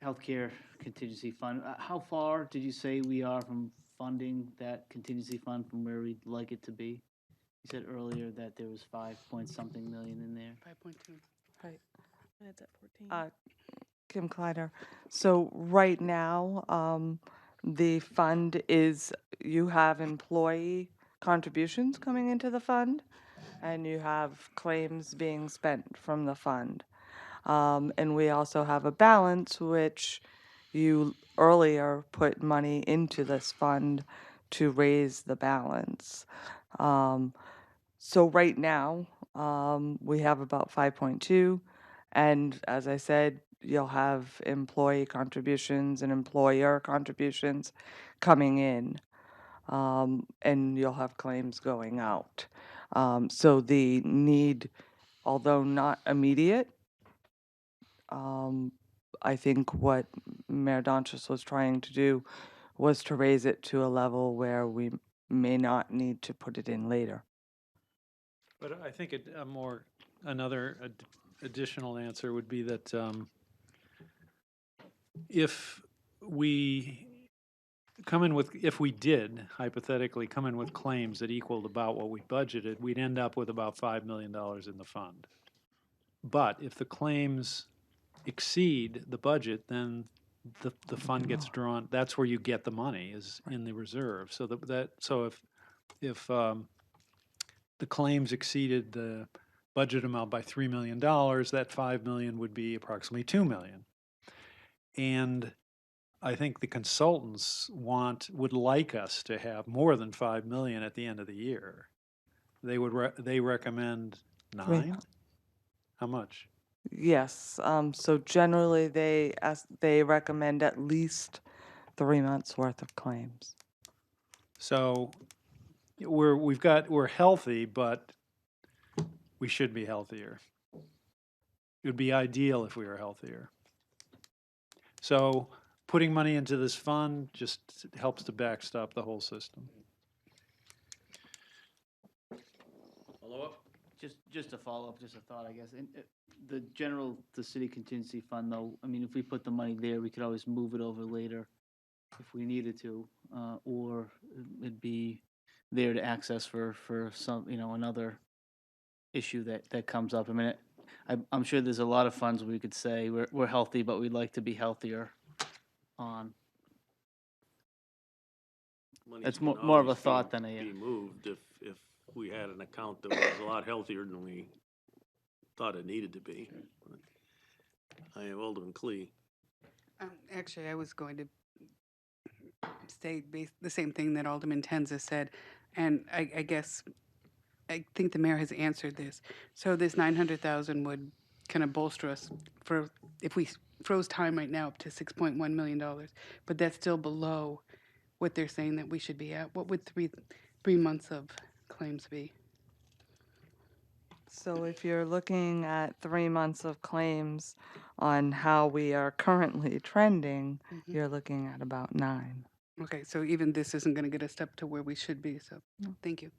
healthcare contingency fund. How far did you say we are from funding that contingency fund from where we'd like it to be? You said earlier that there was 5-point-something million in there. 5.2. Right. It's at 14. Kim Kleider. So right now, the fund is, you have employee contributions coming into the fund, and you have claims being spent from the fund. And we also have a balance, which you earlier put money into this fund to raise the balance. So right now, we have about 5.2, and as I said, you'll have employee contributions and employer contributions coming in, and you'll have claims going out. So the need, although not immediate, I think what Mayor Donchis was trying to do was to raise it to a level where we may not need to put it in later. But I think another additional answer would be that if we if we did hypothetically come in with claims that equaled about what we budgeted, we'd end up with about $5 million in the fund. But if the claims exceed the budget, then the fund gets drawn, that's where you get the money, is in the reserve. So if the claims exceeded the budget amount by $3 million, that $5 million would be approximately $2 million. And I think the consultants would like us to have more than $5 million at the end of the year. They recommend 9? How much? Yes, so generally they recommend at least 3 months' worth of claims. So we're healthy, but we should be healthier. It would be ideal if we were healthier. So putting money into this fund just helps to backstop the whole system. Follow up? Just a follow-up, just a thought, I guess. The city contingency fund, though, I mean, if we put the money there, we could always move it over later if we needed to, or it'd be there to access for some, another issue that comes up. I mean, I'm sure there's a lot of funds we could say we're healthy, but we'd like to be healthier on. Monies That's can more of a always thought than be moved if we had an account that was a lot healthier than we thought it needed to be. I am Alderman Clee. Actually, I was going to say the same thing that Alderman Tenza said, and I guess I think the mayor has answered this. So this 900,000 would kind of bolster us for, if we froze time right now, up to $6.1 million, but that's still below what they're saying that we should be at. What would three months of claims be? So if you're looking at 3 months of claims on how we are currently trending, you're looking at about 9. Okay, so even this isn't going to get us up to where we should be, so thank you.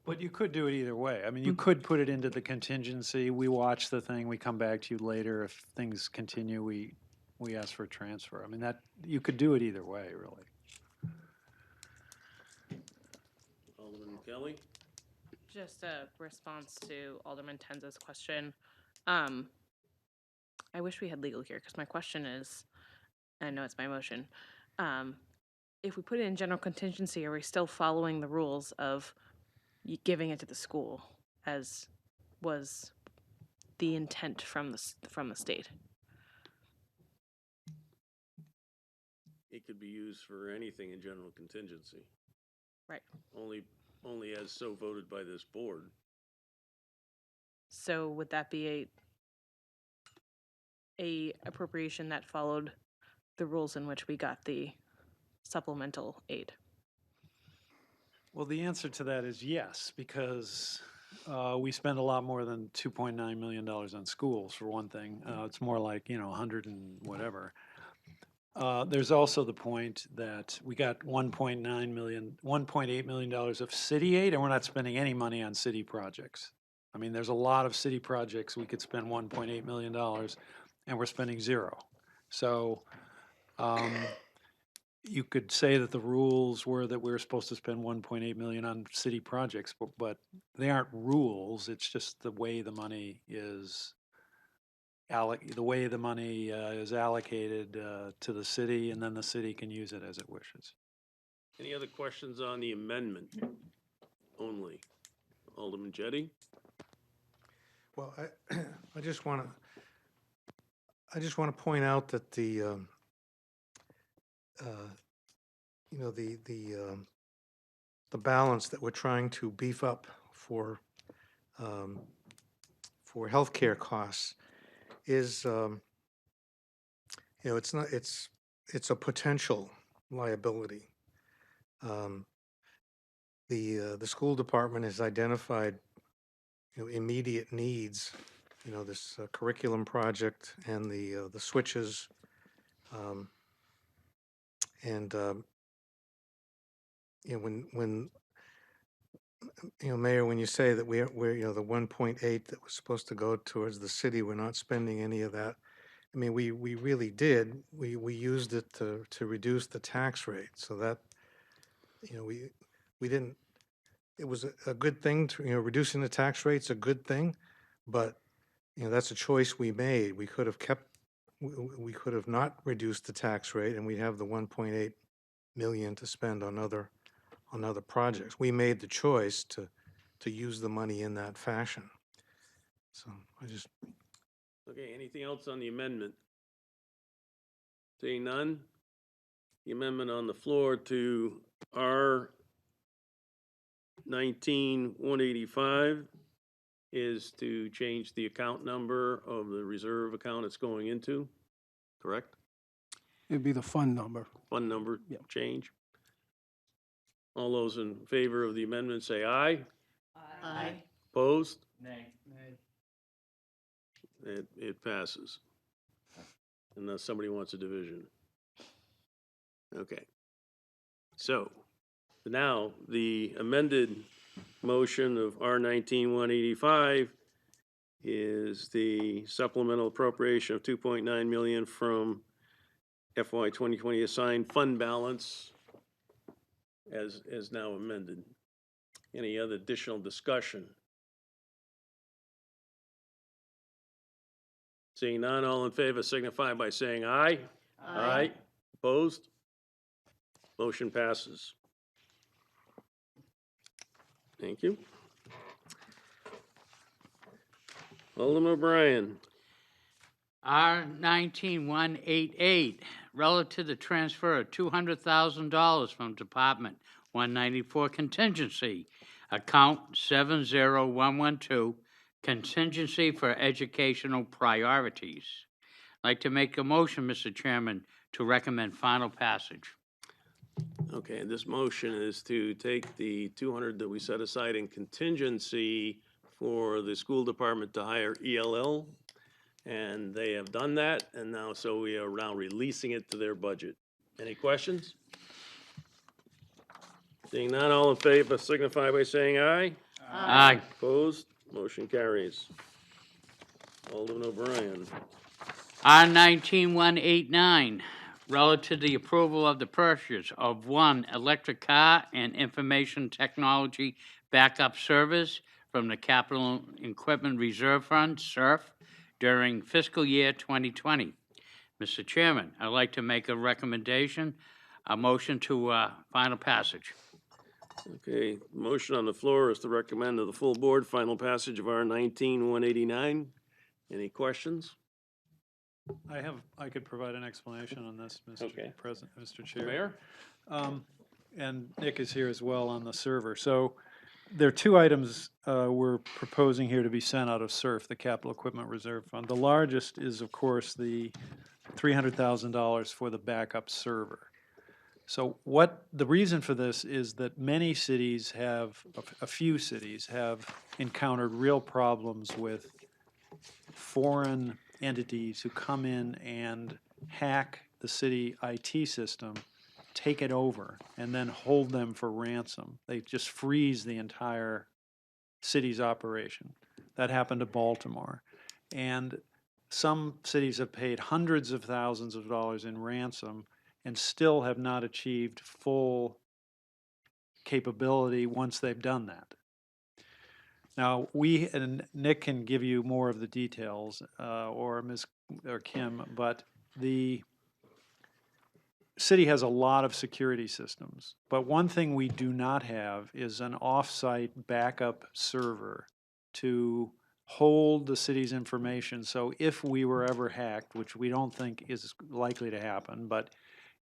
But you could do it either way. I mean, you could put it into the contingency. We watch the thing. We come back to you later. If things continue, we ask for a transfer. I mean, you could do it either way, really. Alderman Kelly? Just a response to Alderman Tenza's question. I wish we had legal here, because my question is, I know it's my motion, if we put it in general contingency, are we still following the rules of giving it to the school, as was the intent from the state? it could be used for anything in general contingency. Right. Only as so voted by this board. So would that be a appropriation that followed the rules in which we got the supplemental aid? Well, the answer to that is yes, because we spend a lot more than $2.9 million on schools, for one thing. It's more like, 100 and whatever. There's also the point that we got $1.8 million of city aid, and we're not spending any money on city projects. I mean, there's a lot of city projects we could spend $1.8 million, and we're spending zero. So you could say that the rules were that we were supposed to spend 1.8 million on city projects, but they aren't rules. It's just the way the money is allocated to the city, and then the city can use it as it wishes. Any other questions on the amendment only? Alderman Jettie? Well, I just want to point out that the balance that we're trying to beef up for healthcare costs is, it's a potential liability. The school department has identified, immediate needs, this curriculum project and the switches, and when Mayor, when you say that we're the 1.8 that was supposed to go towards the city, we're not spending any of that. I mean, we really did. We used it to reduce the tax rate, so that we didn't. It was a good thing to, reducing the tax rate's a good thing, but that's a choice we made. We could have we could have not reduced the tax rate, and we'd have the 1.8 million to spend on other projects. We made the choice to use the money in that fashion. So I just. Okay, anything else on the amendment? Seeing none, the amendment on the floor to R 19-185 is to change the account number of the reserve account it's going into, correct? It'd be the fund number. Fund number Yep. change. All those in favor of the amendment say aye. Aye. Opposed? Nay. It passes. Unless somebody wants a division. Okay. So, now, the amended motion of R 19-185 is the supplemental appropriation of 2.9 million from FY 2020 assigned fund balance as now amended. Any other additional discussion? Seeing none, all in favor signify by saying aye. Aye. Opposed? Motion passes. Thank you. Alderman O'Brien. R 19-188, relative to the transfer of $200,000 from Department 194 contingency, account 70112, contingency for educational priorities. I'd like to make a motion, Mr. Chairman, to recommend final passage. Okay, and this motion is to take the 200 that we set aside in contingency for the school department to hire ELL, and they have done that, and now, so we are now releasing it to their budget. Any questions? Seeing none, all in favor signify by saying aye. Aye. Opposed? Motion carries. Alderman O'Brien. R 19-189, relative to the approval of the purchase of one electric car and information technology backup service from the Capital Equipment Reserve Fund, SERF, during fiscal year 2020. Mr. Chairman, I'd like to make a recommendation, a motion to final passage. Okay, motion on the floor is to recommend to the full board final passage of R 19-189. Any questions? I could provide an explanation on this, Mr. Okay. President, Mr. Mr. Chair. Mayor? And Nick is here as well on the server. So there are two items we're proposing here to be sent out of SURF, the Capital Equipment Reserve Fund. The largest is, of course, the $300,000 for the backup server. So the reason for this is that many cities have, a few cities have encountered real problems with foreign entities who come in and hack the city IT system, take it over, and then hold them for ransom. They just freeze the entire city's operation. That happened to Baltimore. And some cities have paid hundreds of thousands of dollars in ransom and still have not achieved full capability once they've done that. Now, and Nick can give you more of the details, or Kim, but the city has a lot of security systems. But one thing we do not have is an off-site backup server to hold the city's information. So if we were ever hacked, which we don't think is likely to happen, but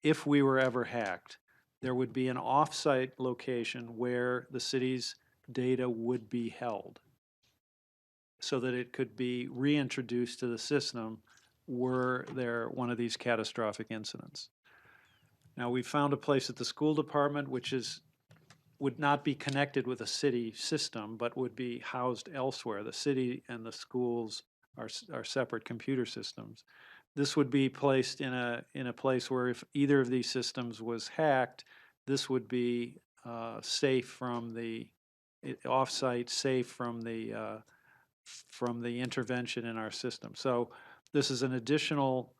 if we were ever hacked, there would be an off-site location where the city's data would be held so that it could be reintroduced to the system were there one of these catastrophic incidents. Now, we found a place at the school department which would not be connected with a city system, but would be housed elsewhere. The city and the schools are separate computer systems. This would be placed in a place where if either of these systems was hacked, this would be safe from the off-site, safe from the intervention in our system. So this is an additional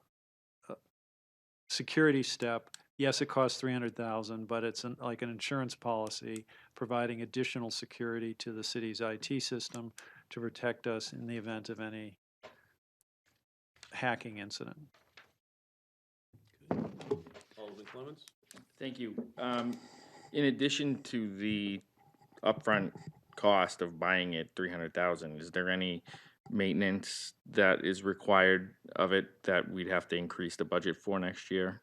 security step. Yes, it costs $300,000, but it's like an insurance policy providing additional security to the city's IT system to protect us in the event of any hacking incident. Alderman Clements? Thank you. In addition to the upfront cost of buying it, $300,000, is there any maintenance that is required of it that we'd have to increase the budget for next year?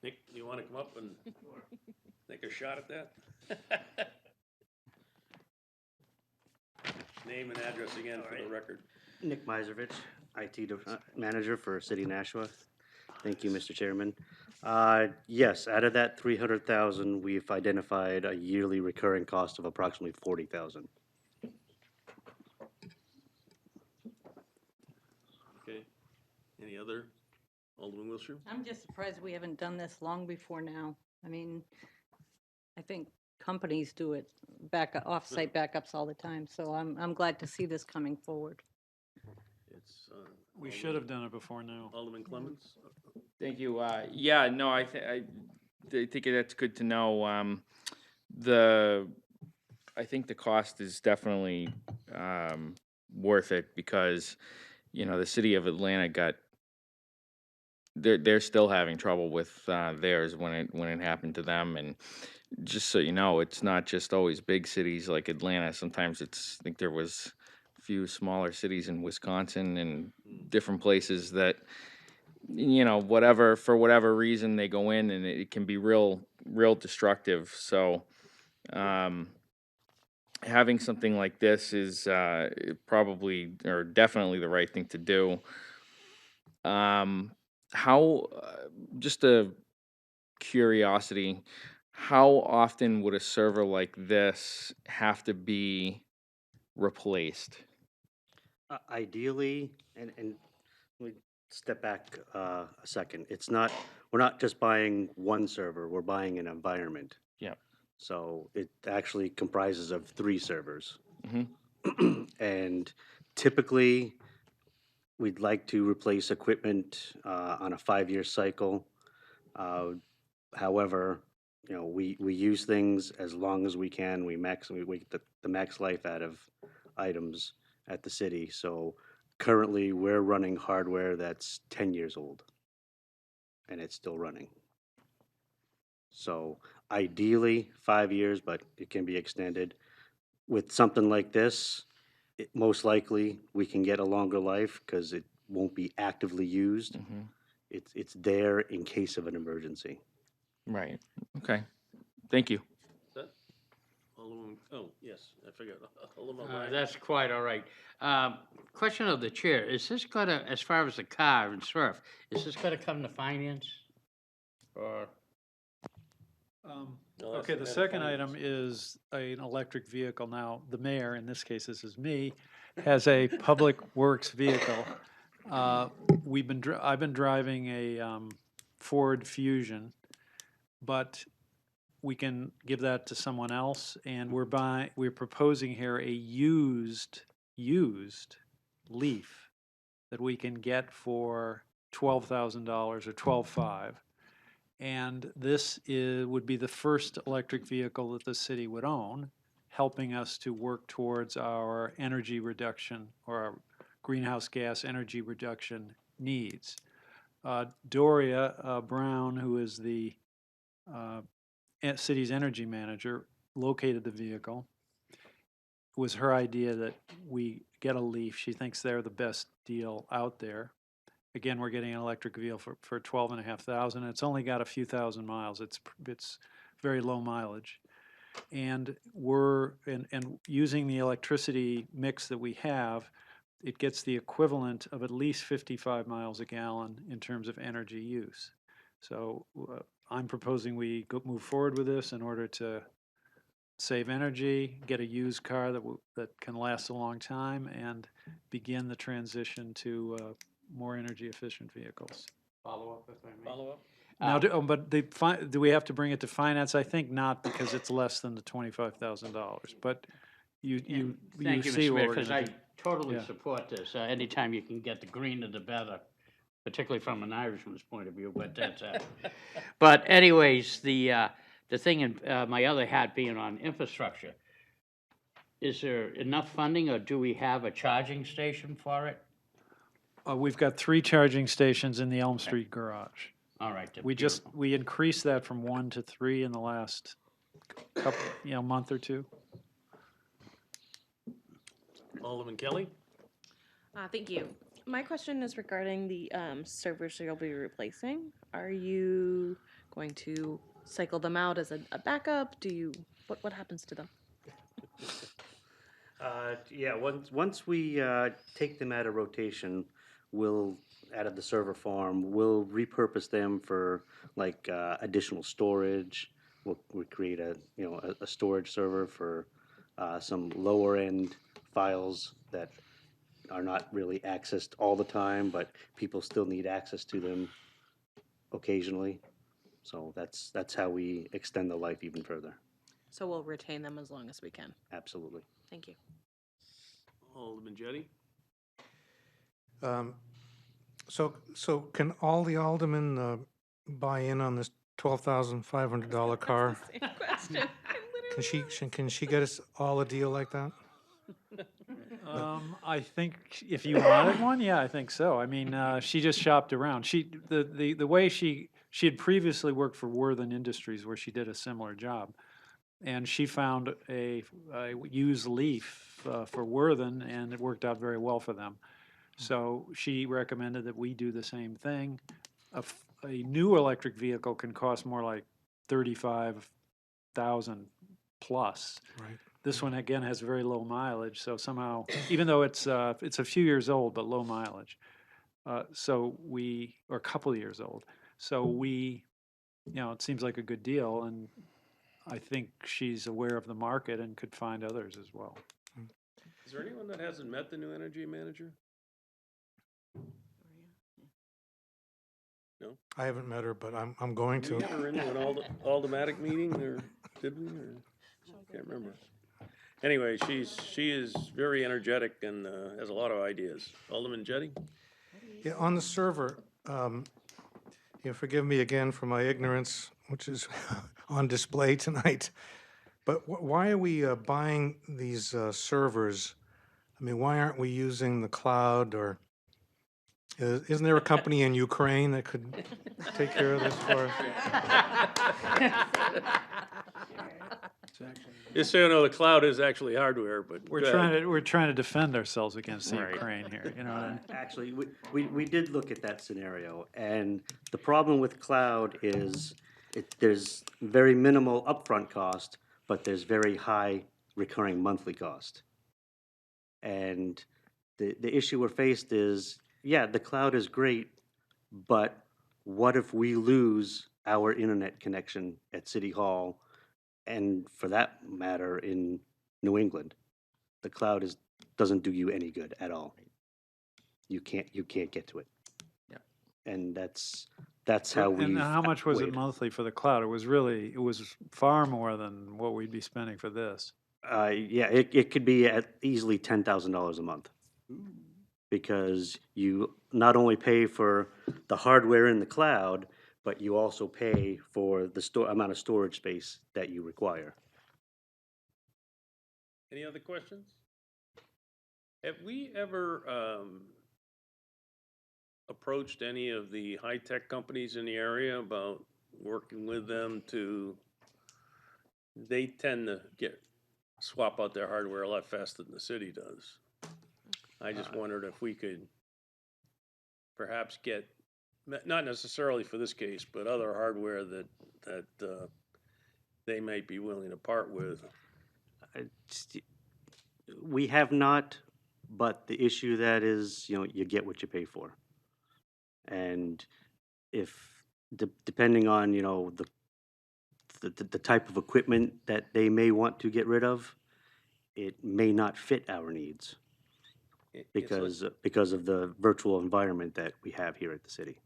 Nick, you want to come up and take a shot at that? Name and address again for the record. Nick Miservich, IT Manager for City Nashua. Thank you, Mr. Chairman. Yes, out of that 300,000, we've identified a yearly recurring cost of approximately 40,000. Okay. Any other? Alderman Wilshire? I'm just surprised we haven't done this long before now. I mean, I think companies do it off-site backups all the time, so I'm glad to see this coming forward. It's, We should have done it before now. Alderman Clements? Thank you. Yeah, no, I think that's good to know. I think the cost is definitely worth it because, the city of Atlanta they're still having trouble with theirs when it happened to them. And just so you know, it's not just always big cities like Atlanta. Sometimes I think there was a few smaller cities in Wisconsin and different places that, for whatever reason they go in and it can be real destructive. So having something like this is probably or definitely the right thing to do. Just a curiosity, how often would a server like this have to be replaced? Ideally, and let me step back a second. We're not just buying one server, we're buying an environment. Yeah. So it actually comprises of 3 servers. Mm-hmm. And typically, we'd like to replace equipment on a 5-year cycle. However, we use things as long as we can. We get the max life out of items at the city. So currently, we're running hardware that's 10 years old, and it's still running. So ideally, 5 years, but it can be extended. With something like this, most likely, we can get a longer life because it won't be actively used. It's there in case of an emergency. Right, okay. Thank you. That, Alderman, oh, yes, I forgot. Alderman Ryan. That's quite all right. Question of the chair, is this gonna, as far as the car and surf, is this gonna come to finance? Or, No, that's Okay, the net second finance. item is an electric vehicle. Now, the mayor, in this case, this is me, has a public works vehicle. I've been driving a Ford Fusion, but we can give that to someone else, and we're proposing here a used Leaf that we can get for $12,000 or $12,500. And this would be the first electric vehicle that the city would own, helping us to work towards our energy reduction or our greenhouse gas energy reduction needs. Doria Brown, who is the city's energy manager, located the vehicle. It was her idea that we get a Leaf. She thinks they're the best deal out there. Again, we're getting an electric vehicle for $12,500. It's only got a few thousand miles. It's very low mileage, and and using the electricity mix that we have, it gets the equivalent of at least 55 miles a gallon in terms of energy use. So I'm proposing we move forward with this in order to save energy, get a used car that can last a long time, and begin the transition to more energy efficient vehicles. follow up, if I may? Follow up? Now, but do we have to bring it to finance? I think not, because it's less than the $25,000. But you Thank you, see Mr. what Mayor, we're because gonna I do. totally Yeah. support this. Anytime you can get the greener, the better, particularly from an Irishman's point of view, but that's it. But anyways, the thing in my other hat being on infrastructure, is there enough funding, or do we have a charging station for it? We've got 3 charging stations in the Elm Street garage. All right. then, We beautiful. increased that from 1 to 3 in the last month or two. Alderman Kelly? Thank you. My question is regarding the servers you'll be replacing. Are you going to cycle them out as a backup? What happens to them? Yeah, once we take them out of rotation, out of the server farm, we'll repurpose them for like additional storage. We'll create a storage server for some lower end files that are not really accessed all the time, but people still need access to them occasionally. So that's how we extend the life even further. So we'll retain them as long as we can. Absolutely. Thank you. Alderman Jettie? So can all the aldermen buy in on this $12,500 car? Same question. Can she get us all a deal like that? I think if you wanted one, yeah, I think so. I mean, she just shopped around. The way she had previously worked for Worthen Industries, where she did a similar job, and she found a used Leaf for Worthen, and it worked out very well for them. So she recommended that we do the same thing. A new electric vehicle can cost more like $35,000 plus. Right. This one, again, has very low mileage, so somehow, even though it's a few years old, but low mileage, or a couple of years old. So it seems like a good deal, and I think she's aware of the market and could find others as well. Is there anyone that hasn't met the new energy manager? No? I haven't met her, but I'm going Did we to. get her into an aldermatic meeting, or did we, or, can't remember. Anyway, she is very energetic and has a lot of ideas. Alderman Jettie? Yeah, on the server, forgive me again for my ignorance, which is on display tonight. But why are we buying these servers? I mean, why aren't we using the cloud, or isn't there a company in Ukraine that could take care of this for us? Just so you know, the cloud is actually hardware, but. We're go ahead. trying to defend ourselves against the Right. Ukraine here, you know what I mean? Actually, we did look at that scenario, and the problem with cloud is there's very minimal upfront cost, but there's very high recurring monthly cost. And the issue we're faced is, yeah, the cloud is great, but what if we lose our internet connection at City Hall, and for that matter, in New England? The cloud doesn't do you any good at all. You can't get to it. Yeah. And that's how we. And how much was it monthly for the cloud? It was far more than what we'd be spending for this. Yeah, it could be at easily $10,000 a month. Because you not only pay for the hardware in the cloud, but you also pay for the amount of storage space that you require. Any other questions? Have we ever approached any of the high-tech companies in the area about working with them to, they tend to swap out their hardware a lot faster than the city does. I just wondered if we could perhaps get, not necessarily for this case, but other hardware that they might be willing to part with. We have not, but the issue that is, you get what you pay for. And if, depending on, the type of equipment that they may want to get rid of, it may not fit our needs because of the virtual environment that we have here at the city.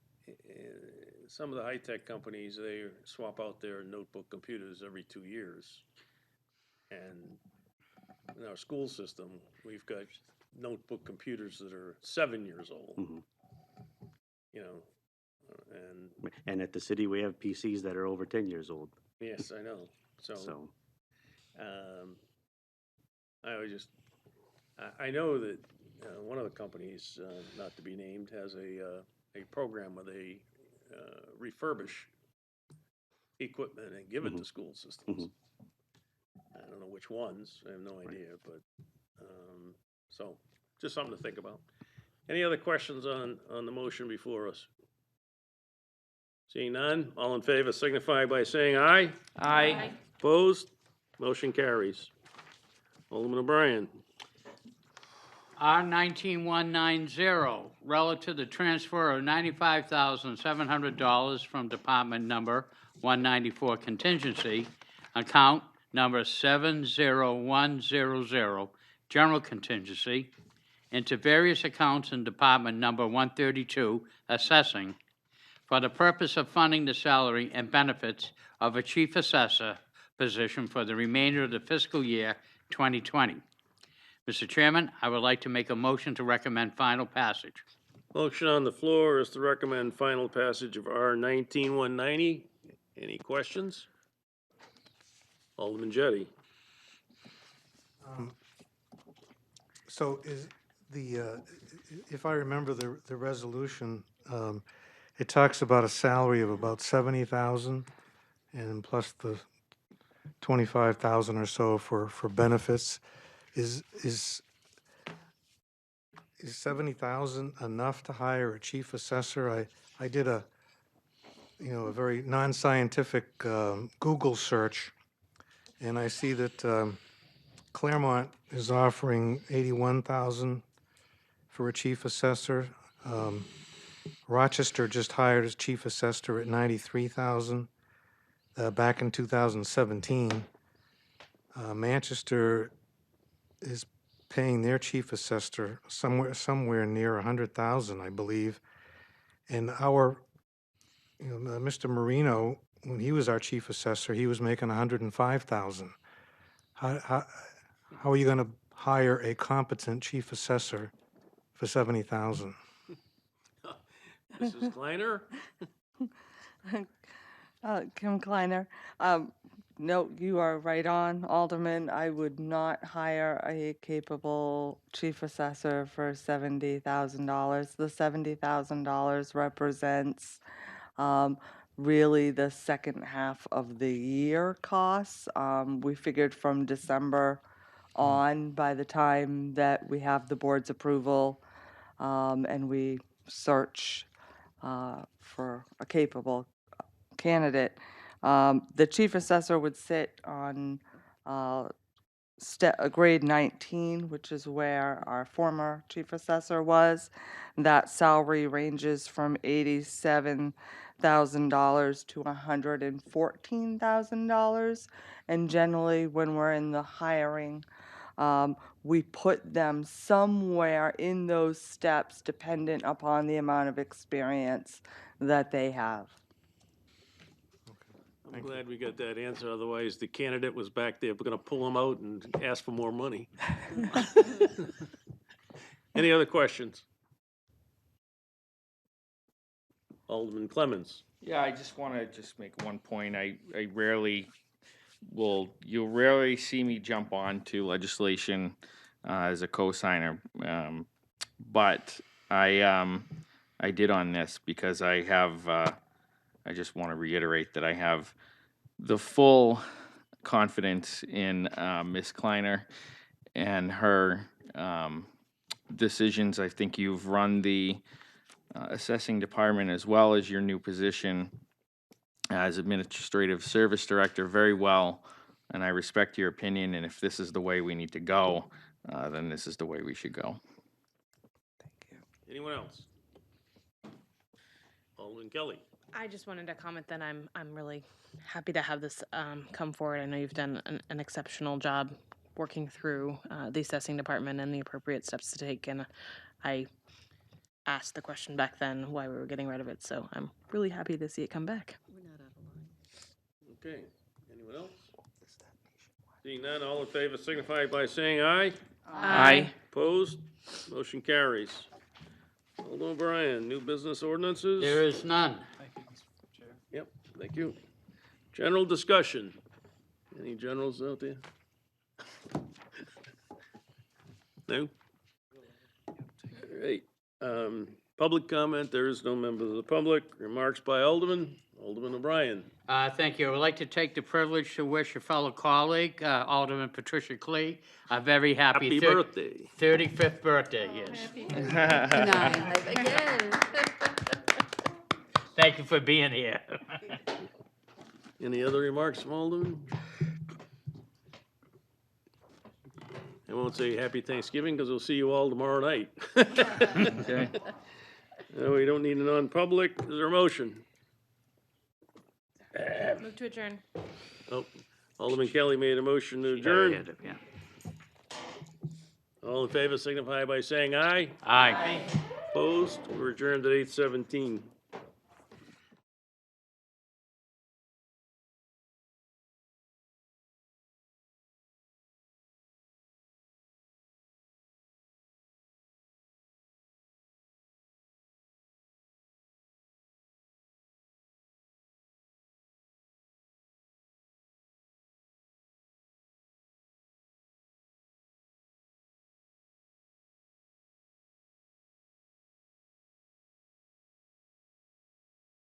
Some of the high-tech companies, they swap out their notebook computers every 2 years. And in our school system, we've got notebook computers that are 7 years old. Mhm. And And at the city, we have PCs that are over 10 years old. yes, I know. So, I know that one of the companies, not to be named, has a program where they refurbish equipment and give it to school systems. I don't know which ones, I have no idea, but, so, just something to think about. Any other questions on the motion before us? Seeing none, all in favor signify by saying aye. Aye. Opposed? Motion carries. Alderman O'Brien. R 19190, relative to the transfer of $95,700 from Department Number 194 Contingency, account number 70100, General Contingency, into various accounts in Department Number 132, Assessing, for the purpose of funding the salary and benefits of a Chief Assessor position for the remainder of the fiscal year 2020. Mr. Chairman, I would like to make a motion to recommend final passage. Motion on the floor is to recommend final passage of R 19190. Any questions? Alderman Jettie. So is if I remember the resolution, it talks about a salary of about 70,000 and plus the 25,000 or so for benefits. Is 70,000 enough to hire a chief assessor? I did a very non-scientific Google search, and I see that Claremont is offering 81,000 for a chief assessor. Rochester just hired as chief assessor at 93,000 back in 2017. Manchester is paying their chief assessor somewhere near 100,000, I believe. And our, Mr. Marino, when he was our chief assessor, he was making 105,000. How are you going to hire a competent chief assessor for 70,000? Mrs. Kleiner? Kim Kleiner. No, you are right on, Alderman. I would not hire a capable chief assessor for $70,000. The $70,000 represents really the second half of the year costs. We figured from December on, by the time that we have the board's approval, and we search for a capable candidate, the chief assessor would sit on grade 19, which is where our former chief assessor was. That salary ranges from $87,000 to $114,000. And generally, when we're in the hiring, we put them somewhere in those steps dependent upon the amount of experience that they have. I'm glad we got that answer, otherwise the candidate was back there, we're gonna pull him out and ask for more money. Any other questions? Alderman Clemmons. Yeah, I just want to just make one point. I rarely you'll rarely see me jump on to legislation as a co-signer. But I did on this because I have, I just want to reiterate that I have the full confidence in Ms. Kleiner and her decisions. I think you've run the assessing department as well as your new position as administrative service director very well, and I respect your opinion, and if this is the way we need to go, then this is the way we should go. Anyone else? Alderman Kelly. I just wanted to comment that I'm really happy to have this come forward. I know you've done an exceptional job working through the assessing department and the appropriate steps to take, and I asked the question back then why we were getting rid of it, so I'm really happy to see it come back. Okay, anyone else? Seeing none, all in favor signify by saying aye. Aye. Opposed? Motion carries. Alderman O'Brien, new business ordinances? There is none. Yep, thank you. General discussion. Any generals out there? No? All right. Public comment, there is no member of the public. Remarks by Alderman. Alderman O'Brien. Thank you. I would like to take the privilege to wish a fellow colleague, Alderman Patricia Klee, a very happy Happy birthday. 35th birthday, yes. Thank you for being here. Any other remarks from Alderman? I won't say happy Thanksgiving because we'll see you all tomorrow night. Okay. No, we don't need a non-public. Is there a motion? Move to adjourn. Oh, Alderman Kelly made a motion to adjourn. Yeah. All in favor signify by saying aye. Aye. Opposed? We're adjourned at 8:17.